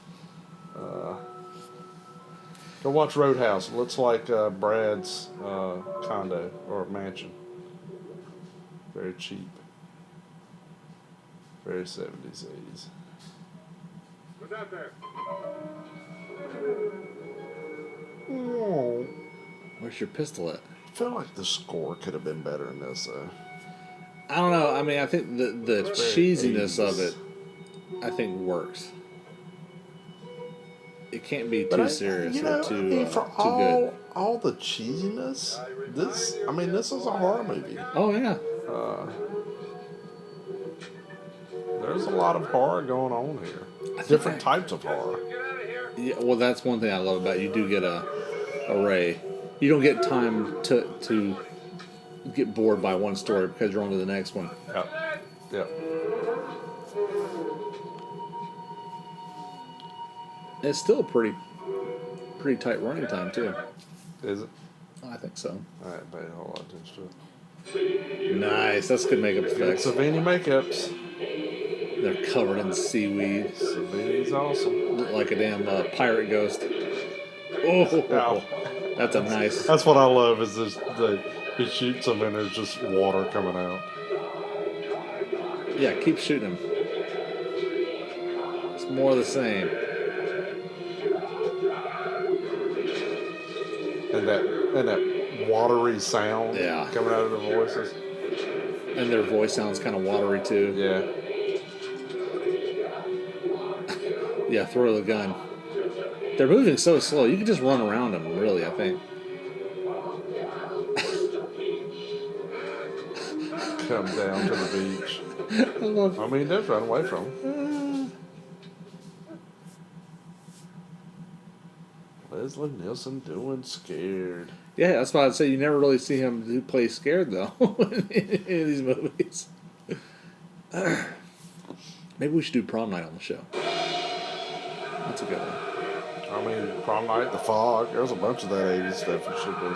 Go watch Roadhouse. It looks like Brad's condo or mansion. Very cheap. Very 70s, 80s. What's out there? Oh. Where's your pistol at? I feel like the score could have been better in this, though. I don't know. I mean, I think the It's very cheesiness 80s. of it, I think, works. It can't be But too serious or too for too good. all the cheesiness, this is a horror movie. Oh yeah. There's a lot of horror going on here. think Different types of horror. Get out of here. Yeah, well, that's one thing I love about it. You do get a array. You don't get time to get bored by one story because you're on to the next one. Yep. Yep. And it's still a pretty tight running time too. Is it? I think so. I ain't paying a whole lot of attention to it. Nice. That's good makeup effects. Savini makeups. They're covered in seaweed. Savini's awesome. Look like a damn pirate ghost. Oh, Ow. that's a nice. That's what I love is this. He shoots them and there's just water coming out. Yeah, keep shooting him. It's more of the same. And that watery sound Yeah. coming out of their voices. And their voice sounds kind of watery too. Yeah. Yeah, throw the gun. They're moving so slow. You can just run around them, really, I think. Come down to the beach. I love I mean, they've run away from him. Leslie Nielsen doing scared. Yeah, that's why I'd say you never really see him play scared, though, in these movies. Maybe we should do Prom Night on the show. That's a good one. I mean, Prom Night, The Fog. There's a bunch of that 80s stuff it should be.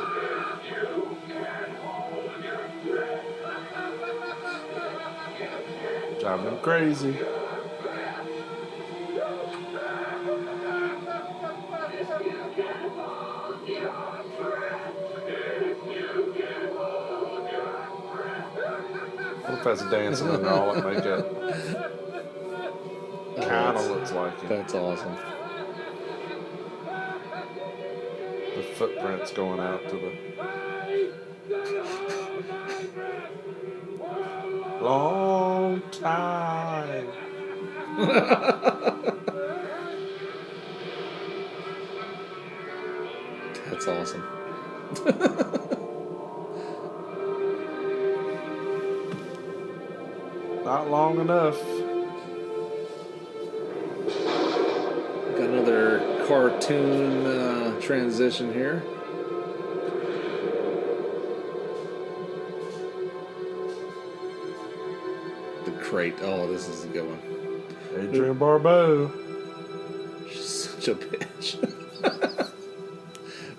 Driving them crazy. What if that's dancing under all that makeup? Kind of looks like him. That's awesome. The footprints going out to the long time. That's awesome. Not long enough. Got another cartoon transition here. The crate. Oh, this is a good one. Adrienne Barbeau. She's such a bitch.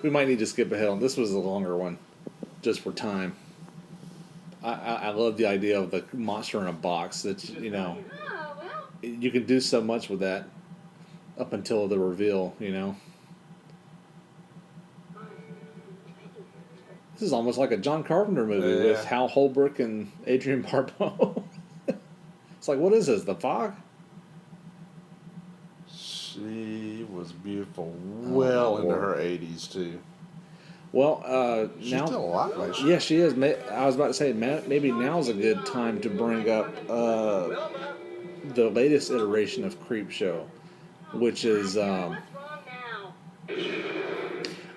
We might need to skip ahead on this. Was a longer one, just for time. I love the idea of the monster in a box. That you know, Oh, well, you can do so much with that up until the reveal. You know, this is almost like a John Carpenter movie with Yeah. Hal Holbrook and Adrienne Barbeau. It's like, what is this? The Fog? She was beautiful. Well into Lord. her 80s, too. Well, She's now, still alive, ain't she? yeah, she is. I was about to say, maybe now's a good time to bring up the latest iteration of Creepshow, which is what's wrong now?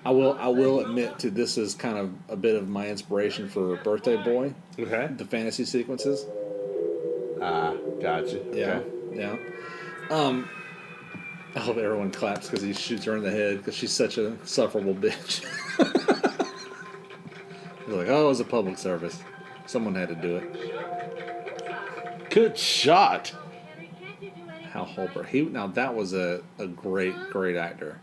I will admit to this is kind of a bit of my inspiration for Birthday Boy, Okay. the fantasy sequences. Gotcha. Yeah, Okay. yeah. I hope everyone claps because he shoots her in the head because she's such a sufferable bitch. He's like, oh, it was a public service. Someone had to do it. Good shot. Henry, can't you do anything? Hal Holbrook. Now that was a great actor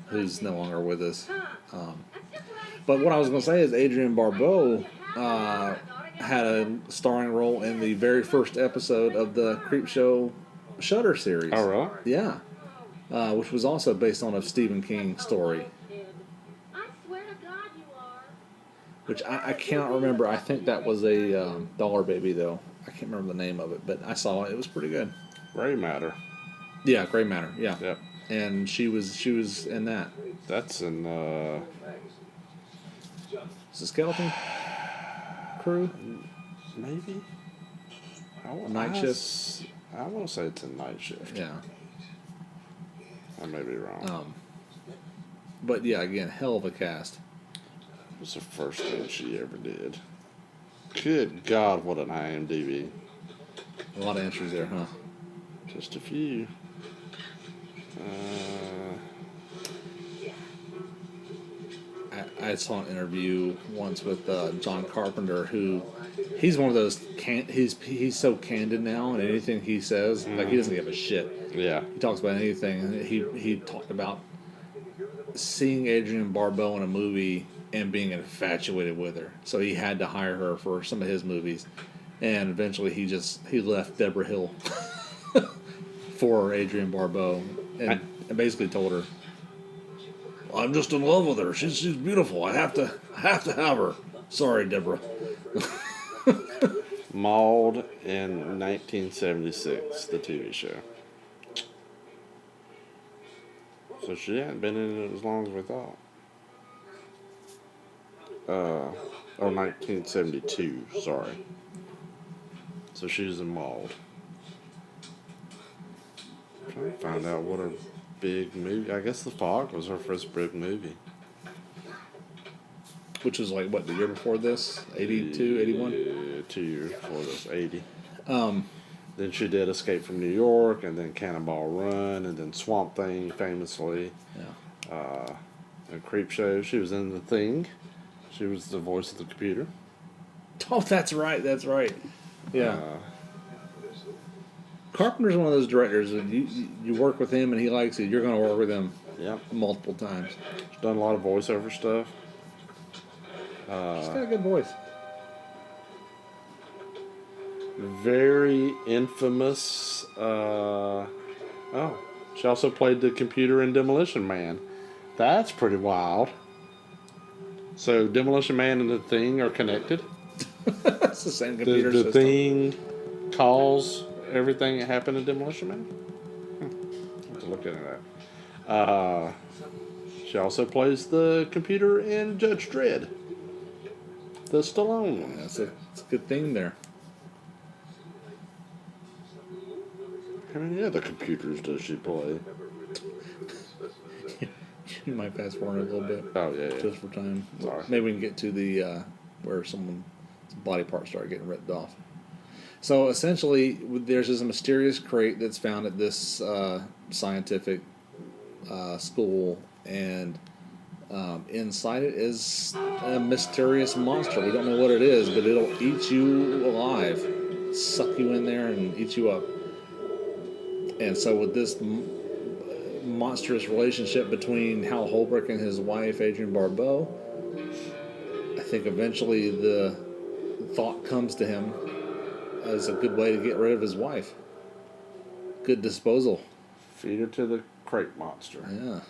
who's no longer with us. But what I was going to say is Adrienne Barbeau had a starring role in the very first episode of the Creepshow Shudder series. Oh, really? Yeah. Which was also based on a Stephen King story, I swear to God you are. which I cannot remember. I think that was a Dollar Baby, though. I can't remember the name of it, but I saw it. It was pretty good. Gray Matter. Yeah, Gray Matter. Yeah. Yep. And she was in that. That's in, Is it Skeleton Crew? maybe? Night Shift? I want to say it's a Night Shift. Yeah. I may be wrong. But yeah, again, hell of a cast. It was the first thing she ever did. Good God, what an IMDb. A lot of entries there, huh? Just a few. I saw an interview once with John Carpenter, who he's one of those he's so candid now, and anything he says, like he doesn't give a shit. Yeah. He talks about anything. And he talked about seeing Adrienne Barbeau in a movie and being infatuated with her, so he had to hire her for some of his movies, and eventually he left Deborah Hill for Adrienne Barbeau, and basically told her, I'm just in love with her. She's beautiful. I have to have her. Sorry, Deborah. Mauled in 1976, the TV show. So she hadn't been in it as long as we thought. 1972, sorry. So she was in Mauled. I'm trying to find out what her big movie. I guess The Fog was her first big movie. Which was like, what, the year before this? 82, 81? Yeah, 2 years before this, 80. Then she did Escape from New York, and then Cannonball Run, and then Swamp Thing, famously. Yeah. And Creepshow. She was in The Thing. She was the voice of the computer. Oh, that's right. Yeah. Carpenter's one of those directors that you work with him and he likes it, you're going to work with him multiple times. She's done a lot of voiceover stuff. She's got a good voice. Very infamous. She also played the computer in Demolition Man. That's pretty wild. So Demolition Man and The Thing are connected. That's the same Does computer the system. thing cause everything that happened in Demolition Man? I have to look into that. She also plays the computer in Judge Dredd, the Stallone one. That's a good thing there. How many other computers does she play? You might fast forward a little bit. Oh, yeah. Just for time. Sorry. Maybe we can get to the where some body parts start getting ripped off. So essentially, there's this mysterious crate that's found at this scientific school, and inside it is a mysterious monster. We don't know what it is, but it'll eat you alive, suck you in there, and eat you up. And so, with this monstrous relationship between Hal Holbrook and his wife, Adrienne Barbeau, I think eventually the thought comes to him as a good way to get rid of his wife. Good disposal. Feed her to the crate monster. Yeah.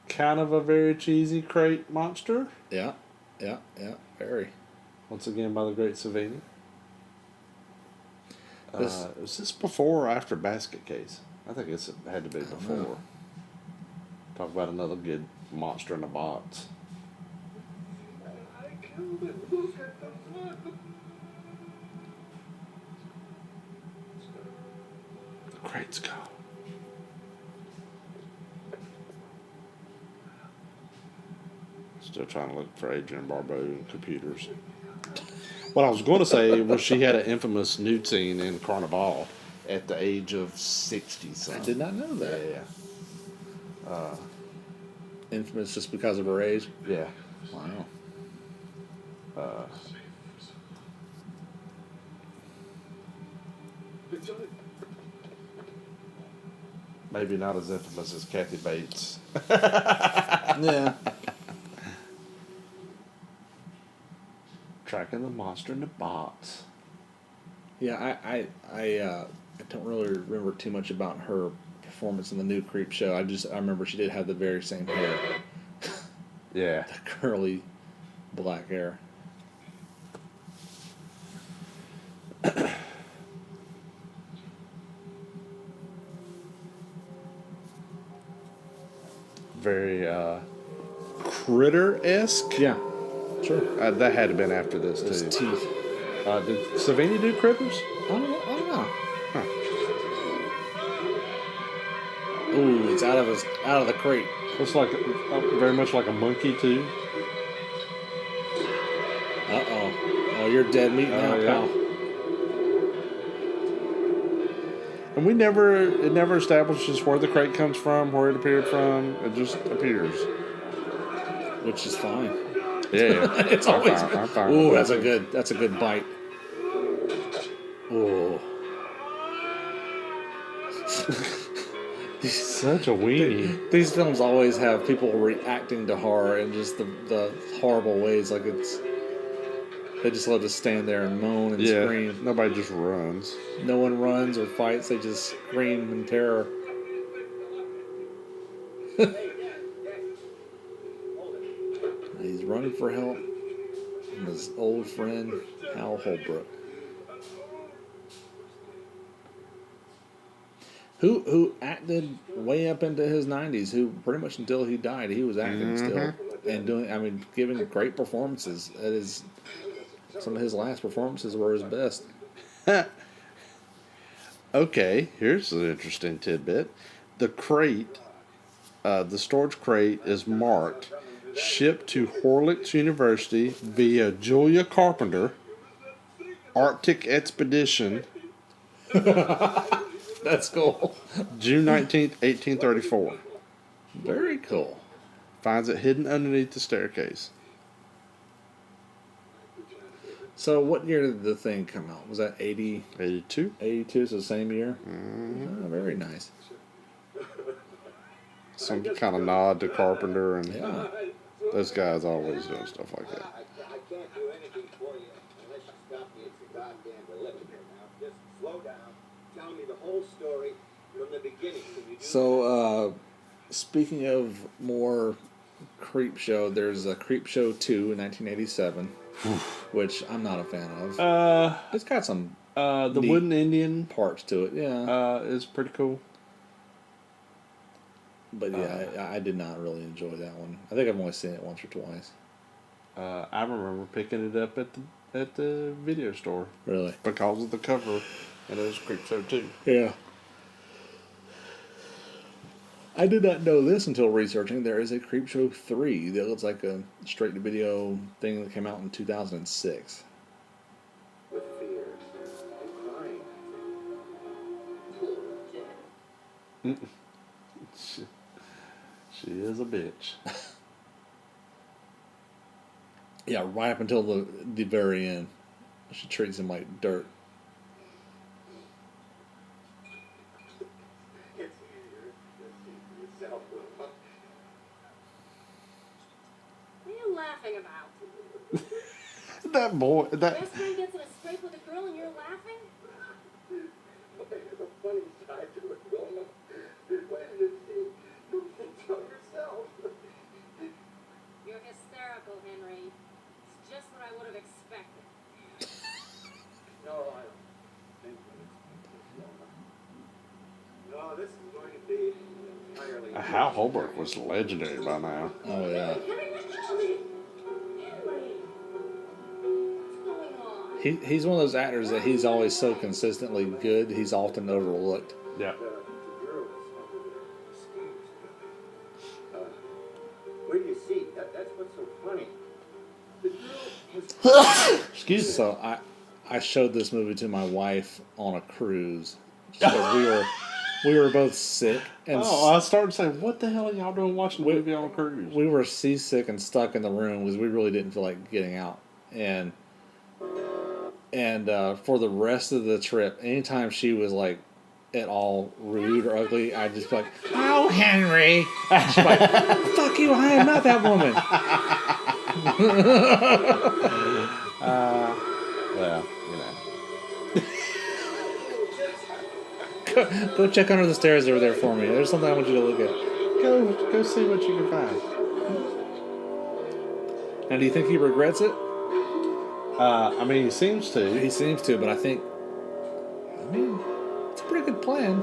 Kind of a very cheesy crate monster. Yeah. Very. Once again by the great Sammie. This- Is this before or after Basket Case? I think it had to be before. Talk about another good monster in a box. I killed him. Look at the blood. The crate's gone. Still trying to look for Adrienne Barbeau in computers. What I was going to say was she had an infamous nude scene in Carnival at the age of 60 I something. did not know that. Yeah. Infamous just because of her age. Yeah. Wow. Maybe not as infamous as Kathy Bates. Yeah. Tracking the monster in the box. Yeah, I don't really remember too much about her performance in the new Creepshow. I remember she did have the very same hair, Yeah. curly black hair. Very Critter-esque. Yeah, sure. That had to have been after this His too. teeth. Did Sammie do Critters? I don't know. Huh. Ooh, it's out of the crate. Looks like very much like a monkey too. Oh, you're dead meat now, yeah. pal. And it never establishes where the crate comes from, where it appeared from. It just appears. Which is fine. Yeah. It's always. I'm fine Ooh, with that's a good bite. Ooh. Such a weenie. These films always have people reacting to horror in just the horrible ways. Like they just love to stand there and moan and Yeah. scream. Nobody just runs. No one runs or fights. They just scream in terror. He's running for help from his old friend Hal Holbrook, who acted way up into his 90s. Who pretty much until he died, he was acting still and doing. I mean, giving great performances. Some of his last performances were his best. Okay, here's an interesting tidbit. The crate, the storage crate is marked shipped to Horlicks University via Julia Carpenter, Arctic Expedition, That's cool. June 19th, 1834. Very cool. Finds it hidden underneath the staircase. So, what year did the thing come out? Was that 80, 82. 82? So, the same year? Oh, very nice. Some kind of nod to Carpenter, and Yeah. those guys always doing stuff like that. I can't do anything for you unless you stop me at the goddamn delivery. Now, just slow down. Tell me the whole story from the beginning. Can you do So, speaking of more Creepshow, there's a Creepshow 2 in 1987. which I'm not a fan of. It's got some The neat Wooden Indian parts to it, yeah. is pretty cool. But yeah, I did not really enjoy that one. I think I've only seen it once or twice. I remember picking it up at the video store Really? because of the cover, and it was Creepshow 2. Yeah. I did not know this until researching. There is a Creepshow 3 that looks like a straight-to-video thing that came out in 2006. With fear and crying. Poor Jen. She is a bitch. Yeah, right up until the very end. She treats him like dirt. It's easier to see for yourself. What are you laughing about? That boy, that Best friend gets in a scrape with a girl and you're laughing? There's a funny side to it, Wilma. When you see, you can tell yourself. You're hysterical, Henry. It's just what I would have expected. No, I don't think it's no, this is going to be entirely. Hal Holbrook was legendary by now. Oh, yeah. Henry, Henry! Henry! What's going on? He's one of those actors that he's always so consistently good, he's often overlooked. Yeah. The girl is under the stairs. Where do you see? That's what's so funny. The girl has. Excuse me. So I showed this movie to my wife on a cruise just because we were both sick and I started saying, "What the hell are y'all doing watching a movie on a cruise?" we were seasick and stuck in the room because we really didn't feel like getting out. And for the rest of the trip, anytime she was like at all rude or ugly, I'd just be like, "Oh, Henry!" She's like, "Fuck you! I am not that woman." Well, Go check under the stairs over there for me. There's something I want you to look at. go see what you can find. Now, do you think he regrets it? I mean, he seems to. He seems to, but I mean, it's a pretty good plan.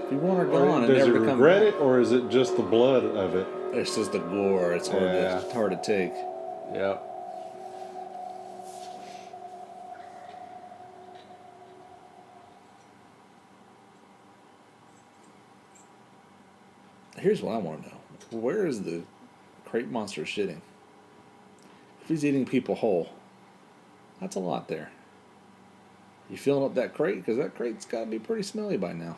If you want her gone and Does he never come regret back, it, or is it just the blood of it? it's just the gore. It's hard. Yeah. It's hard to take. Yep. Here's what I want to know: where is the crate monster shitting? If he's eating people whole, that's a lot there. You filling up that crate? Because that crate's got to be pretty smelly by now.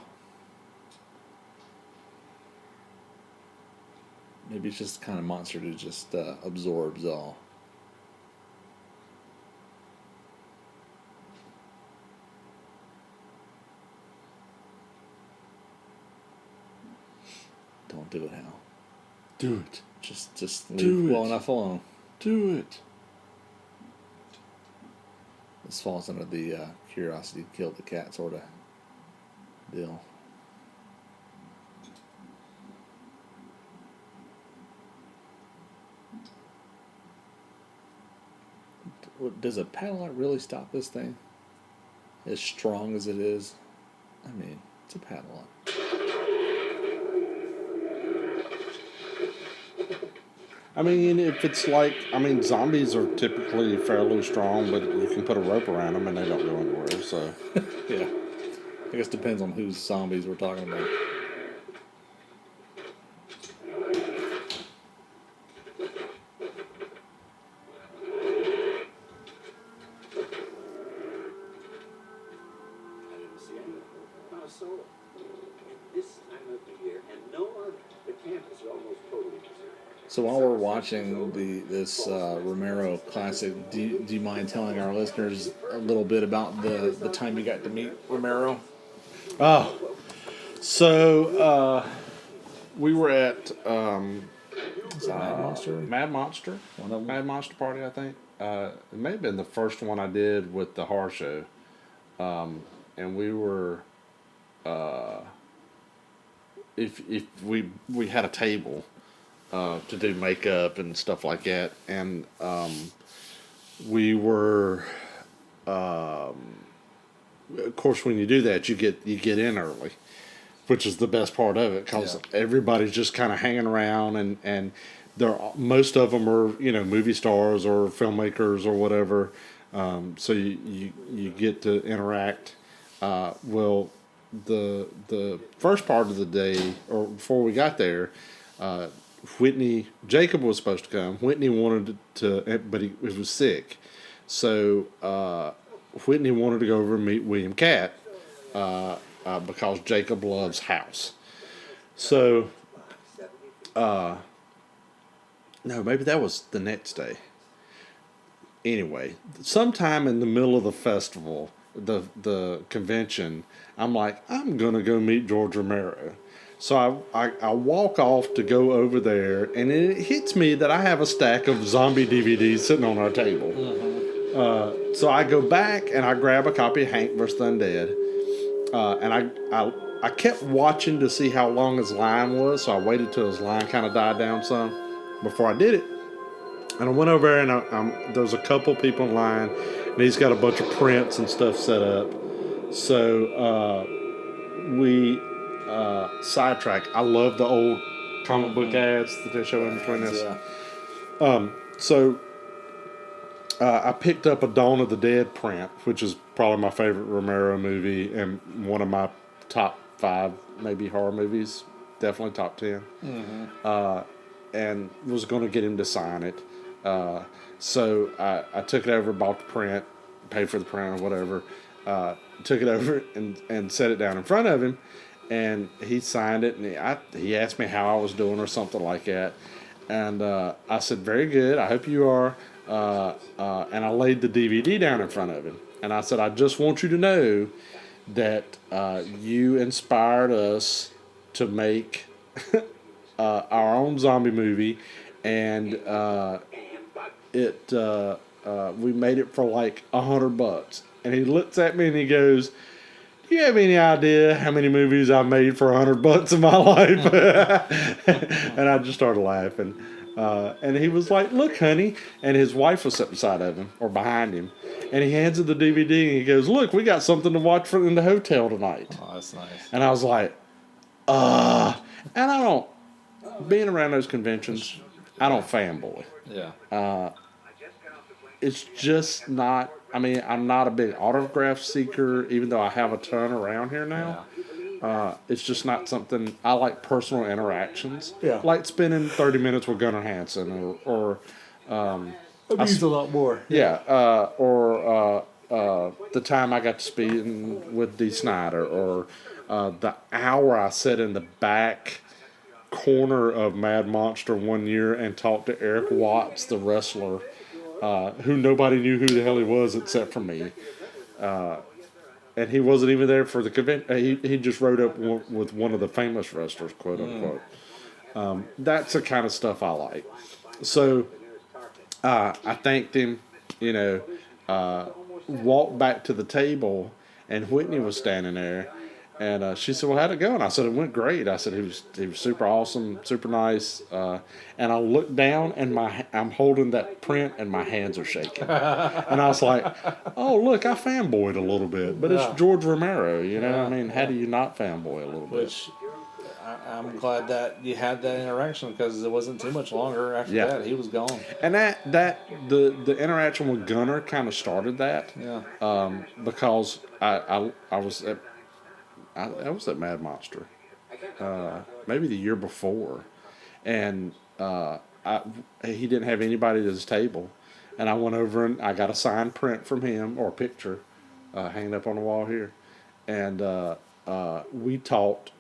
Maybe it's just the kind of monster that just absorbs all. Don't do it, Hal. Do it. Just Do leave it. well enough alone. Do it. This falls under the curiosity killed the cat sort of deal. Does a padlock really stop this thing? As strong as it is? I mean, it's a padlock. I mean, if it's like, zombies are typically fairly strong, but you can put a rope around them and they don't go anywhere, so. Yeah. I guess it depends on whose zombies we're talking about. I didn't see anyone. Not a soul. This time of the year, and no other. The camp is almost totally deserted. So while we're watching this Romero classic, do you mind telling our listeners a little bit about the time you got to meet Romero? Oh. So, we were at Is it Mad Monster? Mad Monster. One of them? Mad Monster Party, I think. It may have been the first one I did with the horror show. And we were, if we had a table, to do makeup and stuff like that, and we were. Of course, when you do that, you get in early, which is the best part of it because everybody's just kind of hanging around, and most of them are movie stars or filmmakers or whatever, so you get to interact. Well, the first part of the day, or before we got there, Jacob was supposed to come. Whitney wanted to, but he was sick, so Whitney wanted to go over and meet William Catt because Jacob loves House. So, no, maybe that was the next day. Anyway, sometime in the middle of the festival, the convention, I'm like, I'm gonna go meet George Romero. So I walk off to go over there, and it hits me that I have a stack of zombie DVDs sitting on our table. So I go back and I grab a copy of Hank vs. Undead, and I kept watching to see how long his line was. So I waited till his line kind of died down some before I did it. And I went over there, and there's a couple people in line, and he's got a bunch of prints and stuff set up. So we sidetrack. I love the old comic book ads that they show in between this. So I picked up a Dawn of the Dead print, which is probably my favorite Romero movie and one of my top 5 maybe horror movies, definitely top 10. And was going to get him to sign it. So I took it over, bought the print, paid for the print or whatever. Took it over and set it down in front of him, and he signed it. And he asked me how I was doing or something like that. And I said, very good, I hope you are. And I laid the DVD down in front of him. And I said, I just want you to know that you inspired us to make our own zombie movie, and we made it for like $100. And he looks at me and he goes, do you have any idea how many movies I made for $100 in my life? And I just started laughing. And he was like, look, honey. And his wife was sitting beside of him, or behind him. And he hands her the DVD and he goes, look, we got something to watch in the hotel tonight. Oh, that's nice. And I was like, and I don't, being around those conventions, I don't fanboy. Yeah. It's just not, I mean, I'm not a big autograph seeker, even though I have a ton around here now. It's just not something, I like personal interactions. Yeah. Like spending 30 minutes with Gunnar Hansen or I've used a lot more. yeah, or the time I got to speak with Dee Snider, or the hour I sat in the back corner of Mad Monster one year and talked to Eric Watts, the wrestler, who nobody knew who the hell he was except for me. And he wasn't even there for the convention. He just rode up with one of the famous wrestlers, quote unquote. That's the kind of stuff I like. So I thanked him, walked back to the table, and Whitney was standing there. And she said, well, how'd it go? And I said, it went great. I said, he was super awesome, super nice. And I looked down, and I'm holding that print, and my hands are shaking. And I was like, oh, look, I fanboyed a little bit. But it's George Romero, I mean, how do you not fanboy a little bit? Which I'm glad that you had that interaction, because it wasn't too much longer after that. He was gone. And the interaction with Gunnar kind of started that. Yeah. Because I was at Mad Monster, maybe the year before, and he didn't have anybody at his table, and I went over and I got a signed print from him, or a picture, hanging up on the wall here, and we talked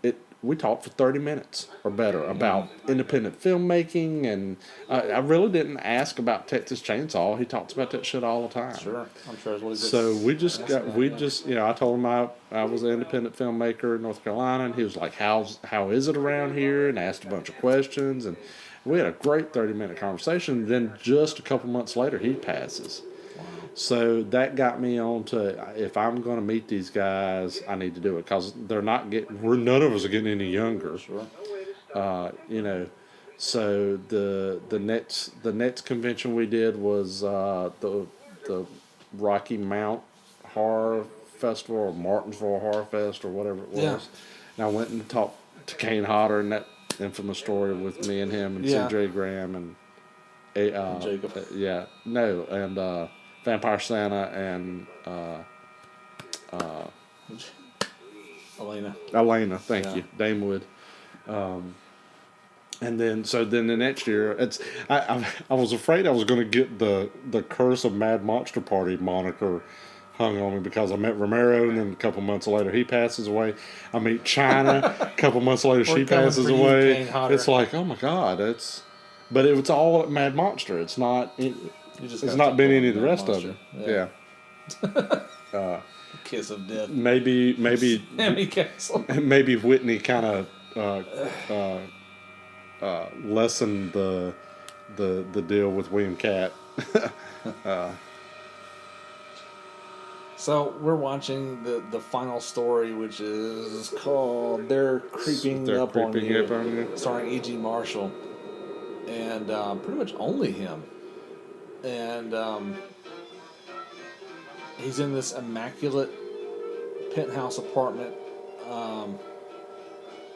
for 30 minutes or better about independent filmmaking, and I really didn't ask about Texas Chainsaw. He talks about that shit all the time. Sure, I'm sure it's what he's. So I told him I was an independent filmmaker in North Carolina, and he was like, how is it around here? And asked a bunch of questions, and we had a great 30-minute conversation. Then just a couple months later, he passes. So that got me on to, if I'm going to meet these guys, I need to do it, because they're not none of us are getting any younger. Sure. So the next convention we did was the Rocky Mount Horror Festival or Martinsville Horror Fest or whatever it was. Yeah. And I went and talked to Kane Hodder and that infamous story with me and him and Yeah. C.J. Graham and Jacob. and Vampire Santa and Elena. Thank Yeah. you, Dame Wood. And then the next year, I was afraid I was going to get the Curse of Mad Monster Party moniker hung on me because I met Romero, and then a couple months later he passes away. I meet China, a couple months later she We're coming passes for you, away. Kane Hodder. It's like, oh my God, but it's all Mad Monster. It's not. It's not been any of the rest of them. Yeah. Kiss of death. Maybe Sammy Castle. maybe Whitney kind of lessened the deal with William Catt. So we're watching the final story, which is called "They're Creeping Up on You," starring E.G. Marshall, and pretty much only him. And he's in this immaculate penthouse apartment,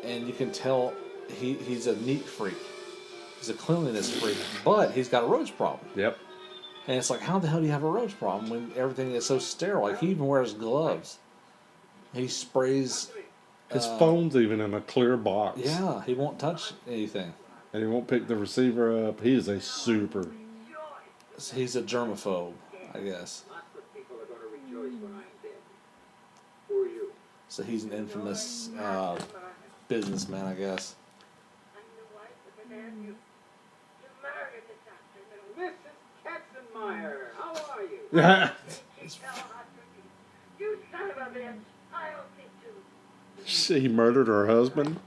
and you can tell he's a neat freak. He's a cleanliness freak, but he's got a roach problem. Yep. And it's like, how the hell do you have a roach problem when everything is so sterile? Like, he even wears gloves. He sprays. His phone's even in a clear box. Yeah, he won't touch anything. And he won't pick the receiver up. He is a super. He's a germaphobe, I guess. Lots of people are going to rejoice when I'm dead. Who are you? So he's an infamous businessman, I guess. I'm the wife of the man you married this afternoon. Mrs. Katzenmeyer, how are you? Yeah. You son of a bitch. I don't think to. He murdered her husband.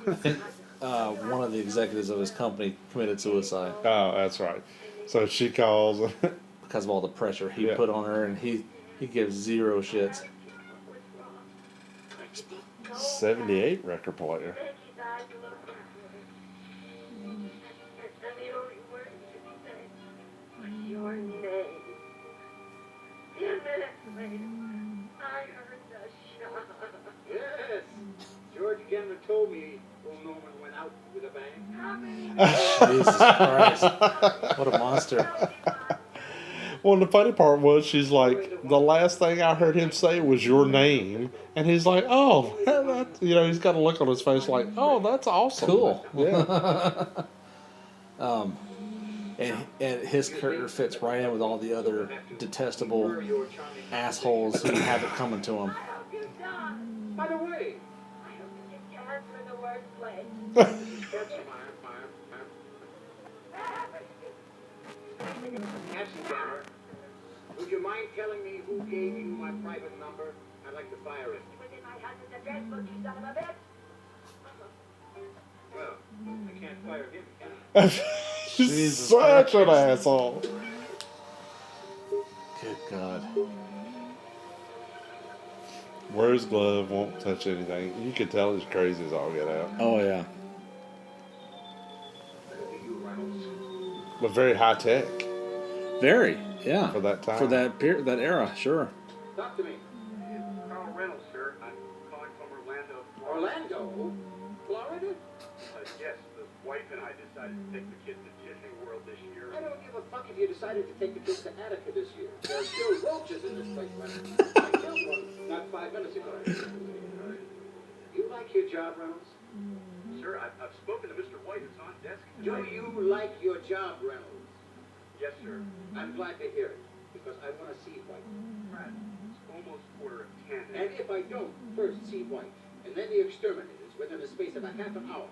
I think one of the executives of his company committed suicide Oh, that's right. So she calls. because of all the pressure he Yeah. put on her, and he gives zero shits. 78 record player. Becky's eyes look at me. And the only word she said was your name. 10 minutes later, I heard the shot. Yes. George Cameron told me old Norman went out with a bang. Jesus Christ. What a monster. Well, the funny part was she's like, the last thing I heard him say was your name. And he's like, oh, he's got a look on his face like, oh, that's awesome. Cool. Yeah. And his character fits right in with all the other detestable assholes who have it coming to him. By the way, I hope you get cast for the worst place. Katzenmeyer, would you mind telling me who gave you my private number? I'd like to fire it. Within my husband's address book, you son of a bitch. Well, I can't fire him, can I? She's Jesus such an Christ. asshole. Good God. Wears glove, won't touch anything. You can tell he's crazy as all get out. Oh, yeah. You, Reynolds. But very high tech. Very, yeah. For that time. For that period, that era, sure. Talk to me. Carl Reynolds, sir. I'm calling from Orlando. Orlando? Florida? Yes, the wife and I decided to take the kids to Disney World this year. I don't give a fuck if you decided to take the kids to Attica this year. There are still roaches in this place, Reynolds. I killed one not 5 minutes ago. You like your job, Reynolds? Sir, I've spoken to Mr. White. It's on desk. Do you like your job, Reynolds? Yes, sir. I'm glad to hear it, because I want to see White. Brad, it's almost 9:45. And if I don't first see White, and then the exterminators within the space of a half an hour,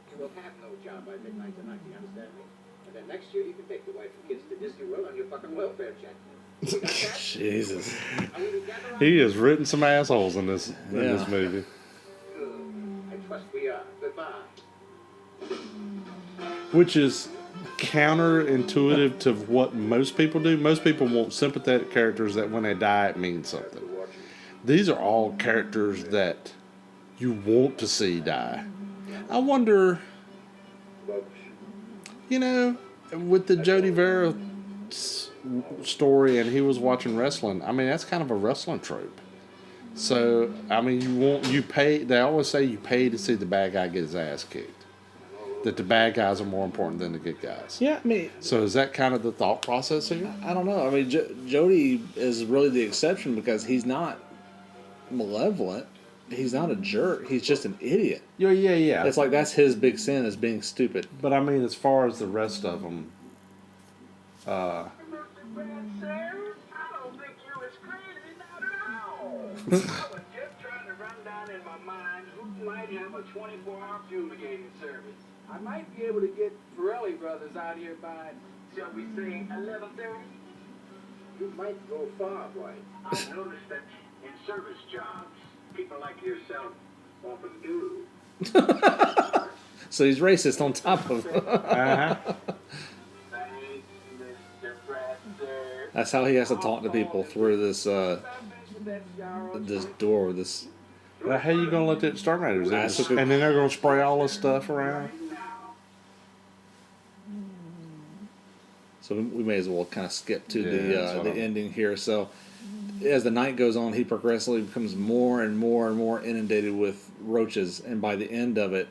you will have no job by midnight tonight, you understand me? And then next year you can take the wife and kids to Disney World on your fucking welfare check. You got that? Jesus. Are we together on He that? has written some assholes in this Yeah. movie. Good. I trust we are. Goodbye. Which is counterintuitive to what most people do. Most people want sympathetic characters that when they die it means something. These are all characters that you want to see die. I wonder you know, with the Jody Vera story, and he was watching wrestling. I mean, that's kind of a wrestling trope. So, I mean, you pay. They always say you pay to see the bad guy get his ass kicked. That the bad guys are more important than the good guys. Yeah, I mean, So is that kind of the thought process here? I don't know. I mean, Jody is really the exception because he's not malevolent. He's not a jerk. He's just an idiot. Yeah. It's like that's his big sin is being stupid. But I mean, as far as the rest of them, Mr. Bad Sir, I don't think you as crazy, not at all. I was just trying to run down in my mind who might have a 24-hour fumigating service. I might be able to get Pirelli Brothers out here by, shall we say, 11:30? You might go far, boy. I've noticed that in service jobs, people like yourself often do. So he's racist on top of it. Thanks, Mr. Bad Sir. That's how he has to talk to people through this this door. This well, how you gonna let the exterminators in? That's a good- And then they're gonna spray all this stuff around. so we may as well kind of skip to that's the what the I'm- ending here. So as the night goes on, he progressively becomes more and more and more inundated with roaches, and by the end of it,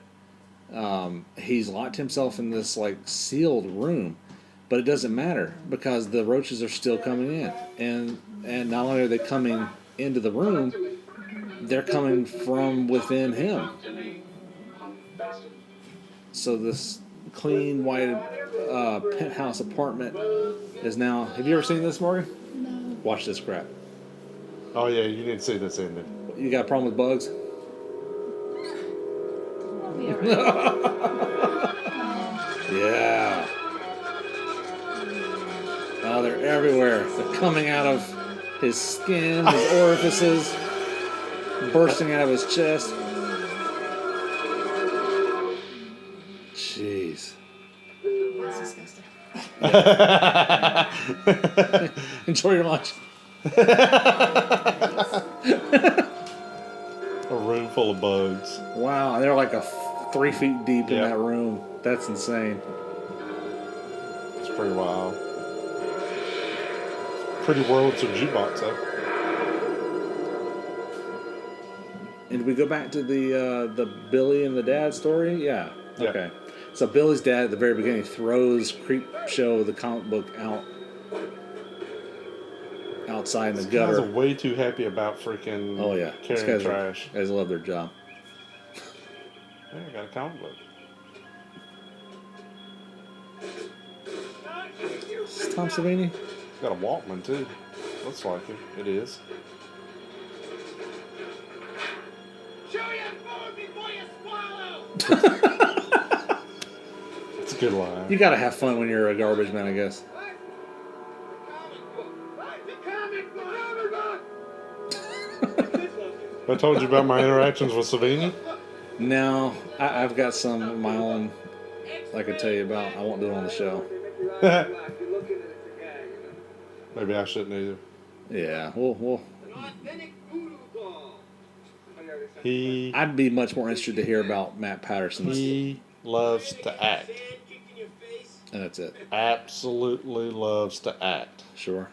he's locked himself in this like sealed room. But it doesn't matter because the roaches are still coming in, and not only are they coming into the room, they're coming from within him. So this clean white penthouse apartment is now. Have you ever seen this, Morgan? No. Watch this crap. Oh yeah, you didn't see this ending. You got a problem with bugs? I'll be alright. Yeah. Oh, they're everywhere. They're coming out of his skin, his orifices, bursting out of his chest. Jeez. That's disgusting. Enjoy your lunch. A room full of bugs. Wow, they're like 3 feet deep in Yeah. that room. That's insane. It's pretty wild. Pretty world's a jukebox, though. And did we go back to the Billy and the dad story? Yeah. Yeah. Okay. So Billy's dad at the very beginning throws Creepshow, the comic book, outside in the These guys gutter. are way too happy about freaking Oh yeah, These carrying guys trash. Guys love their job. Yeah, I got a comic book. Is this Tom Savini? It's got a Walkman too. Looks like it. It is. Show your food before you swallow! It's a good line. You gotta have fun when you're a garbage man, I guess. The comic book! I told you about my interactions with Savini. No, I've got some of my own I could tell you about. I won't do it on the show. Maybe I shouldn't either. Yeah, well, He I'd be much more interested to hear about Matt Patterson's, he loves to act. and that's it. Absolutely loves to act. Sure.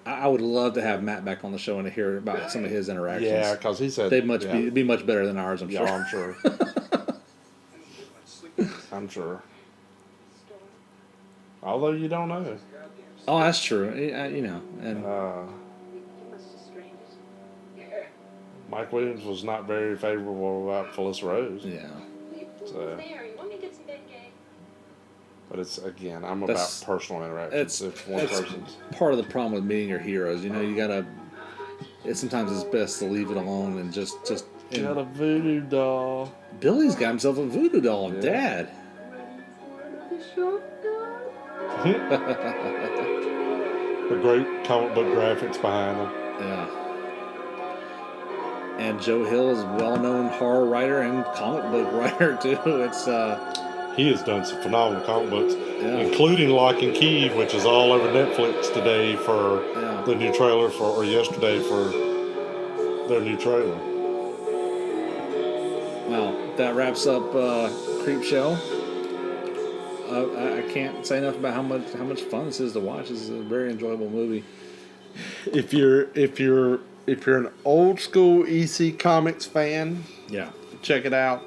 I would love to have Matt back on the show and to hear about some of his interactions. Yeah, because he said They'd yeah. be much better than ours, I'm sure. Yeah, I'm sure. I'm sure. Although you don't know. Oh, that's true. You know, and Mike Williams was not very favorable about Phyllis Rose. yeah. So, Mary, want me to get some Bengay? but it's again, I'm That's- about personal interactions. If one that's person's part of the problem with meeting your heroes. You know, you gotta. Sometimes it's best to leave it alone and just. And got a voodoo doll. Billy's got himself a voodoo doll, Yeah. Dad. The great comic book graphics behind them. Yeah. And Joe Hill is a well-known horror writer and comic book writer too. It's He has done some phenomenal comic books, Yeah. including Lock and Key, which is all over Netflix today for Yeah. the new trailer or yesterday for their new trailer. well, that wraps up Creepshow. I can't say enough about how much fun this is to watch. This is a very enjoyable movie. If you're an old school EC Comics fan, Yeah. check it out.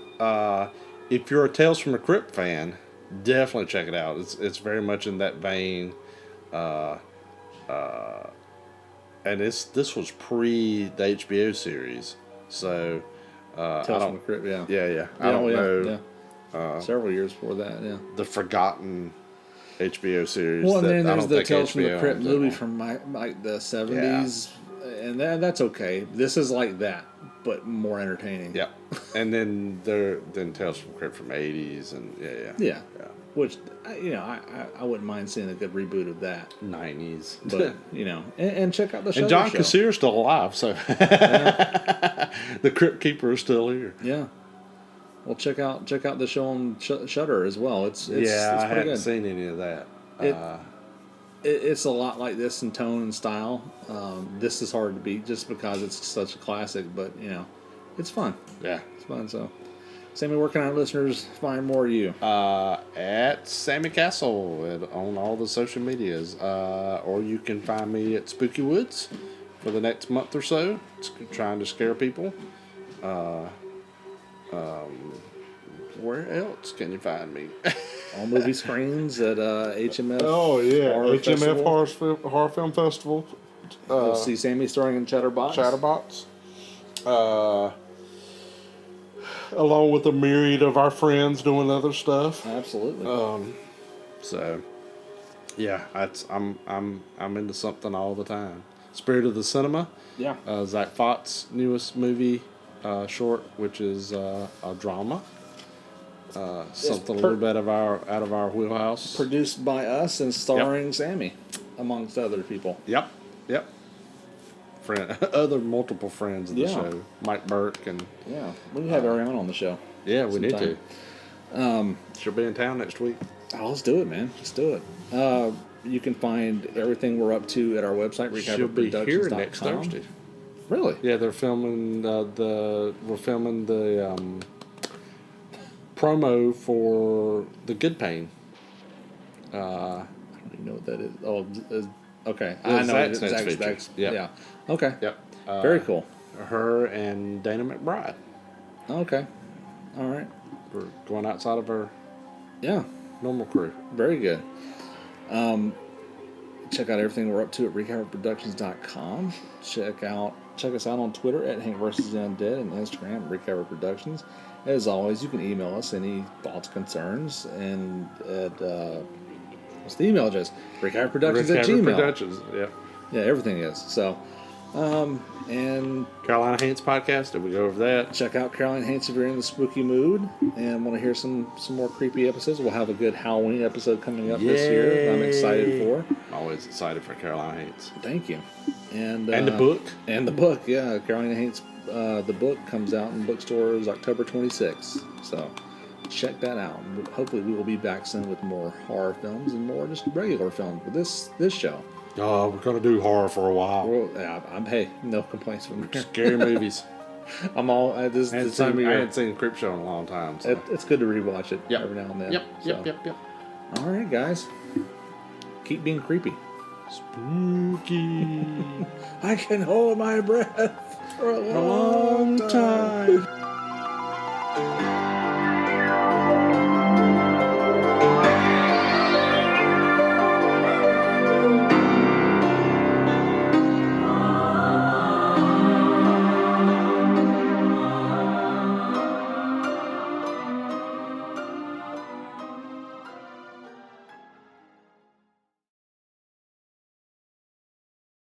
If you're a Tales from the Crypt fan, definitely check it out. It's very much in that vein. And this was pre the HBO series, so Tales from the Crypt, yeah. yeah. I don't know Several years before that, yeah. the forgotten HBO series. Well, and that then I there's don't the think Tales from the HBO Crypt owns movie anymore. from like the 70s, and that's okay. This is like that, but more entertaining. Yeah, and then Tales from the Crypt from '80s and Yeah. Which, I wouldn't mind seeing a good reboot of that. '90s. But, and check out the show. And John Cassier's still alive, so the Crypt Keeper is still here. Yeah. Well, check out the show on Shudder as well. It's I pretty haven't good. seen any of that. It's a lot like this in tone and style. This is hard to beat just because it's such a classic, but it's fun. Yeah. It's fun. So, Sammie, where can our listeners find more of you? At Sammie Castle on all the social medias, or you can find me at Spooky Woods for the next month or so, trying to scare people. Where else can you find me? All movie screens at HMF. Oh yeah, Horror HMF Festival. Horror Film Festival. You'll see Sammie starring in Chatterbox. Along with a myriad of our friends doing other stuff. Absolutely. So, yeah, I'm into something all the time. Spirit of the Cinema. Yeah. Zach Fott's newest movie, short, which is a drama. Something a little bit out of our wheelhouse. Produced by us and starring Sammie, amongst other people. Yep. Other multiple friends of the Yeah. show, Mike Burke and Yeah, we can have everyone on the show. yeah, we need to. sometime. She'll be in town next week. Oh, let's do it, man. Let's do it. You can find everything we're up to at our website, She'll be here next Thursday. Really? Yeah, they're filming we're filming the promo for the Good Pain. I don't even know what that is. Oh, okay. Yeah, I know Zach's it. next feature. Zach's. Yep. Yeah. Okay. Yep. Very cool. Her and Dana McBride. Okay. All right. We're going outside of her Yeah. normal crew. Very good. Check out everything we're up to at recoverproductions.com. Check us out on Twitter at Hank vs. Undead and Instagram Recover Productions. As always, you can email us any thoughts, concerns, and at what's the email address? Recoverproductions at Gmail. Productions. Yeah. Yeah, everything is. So, and Carolina Haints podcast. Did we go over that? check out Caroline Haints if you're in the spooky mood and want to hear some more creepy episodes. We'll have a good Halloween episode coming up this year that I'm excited for. Always excited for Carolina Haints. Thank you. And And the book. And the book, yeah. Carolina Haints, the book comes out in bookstores October 26th. So check that out. Hopefully we will be back soon with more horror films and more just regular films with this show. Oh, we're going to do horror for a while. Well, yeah, hey, no complaints from me. Scary movies. I'm all this I time of year. hadn't seen Creepshow in a long time. So. It's good to rewatch it Yep. every now and then. Yep. So. All right, guys. Keep being creepy. Spooky. I can hold my breath for a long time.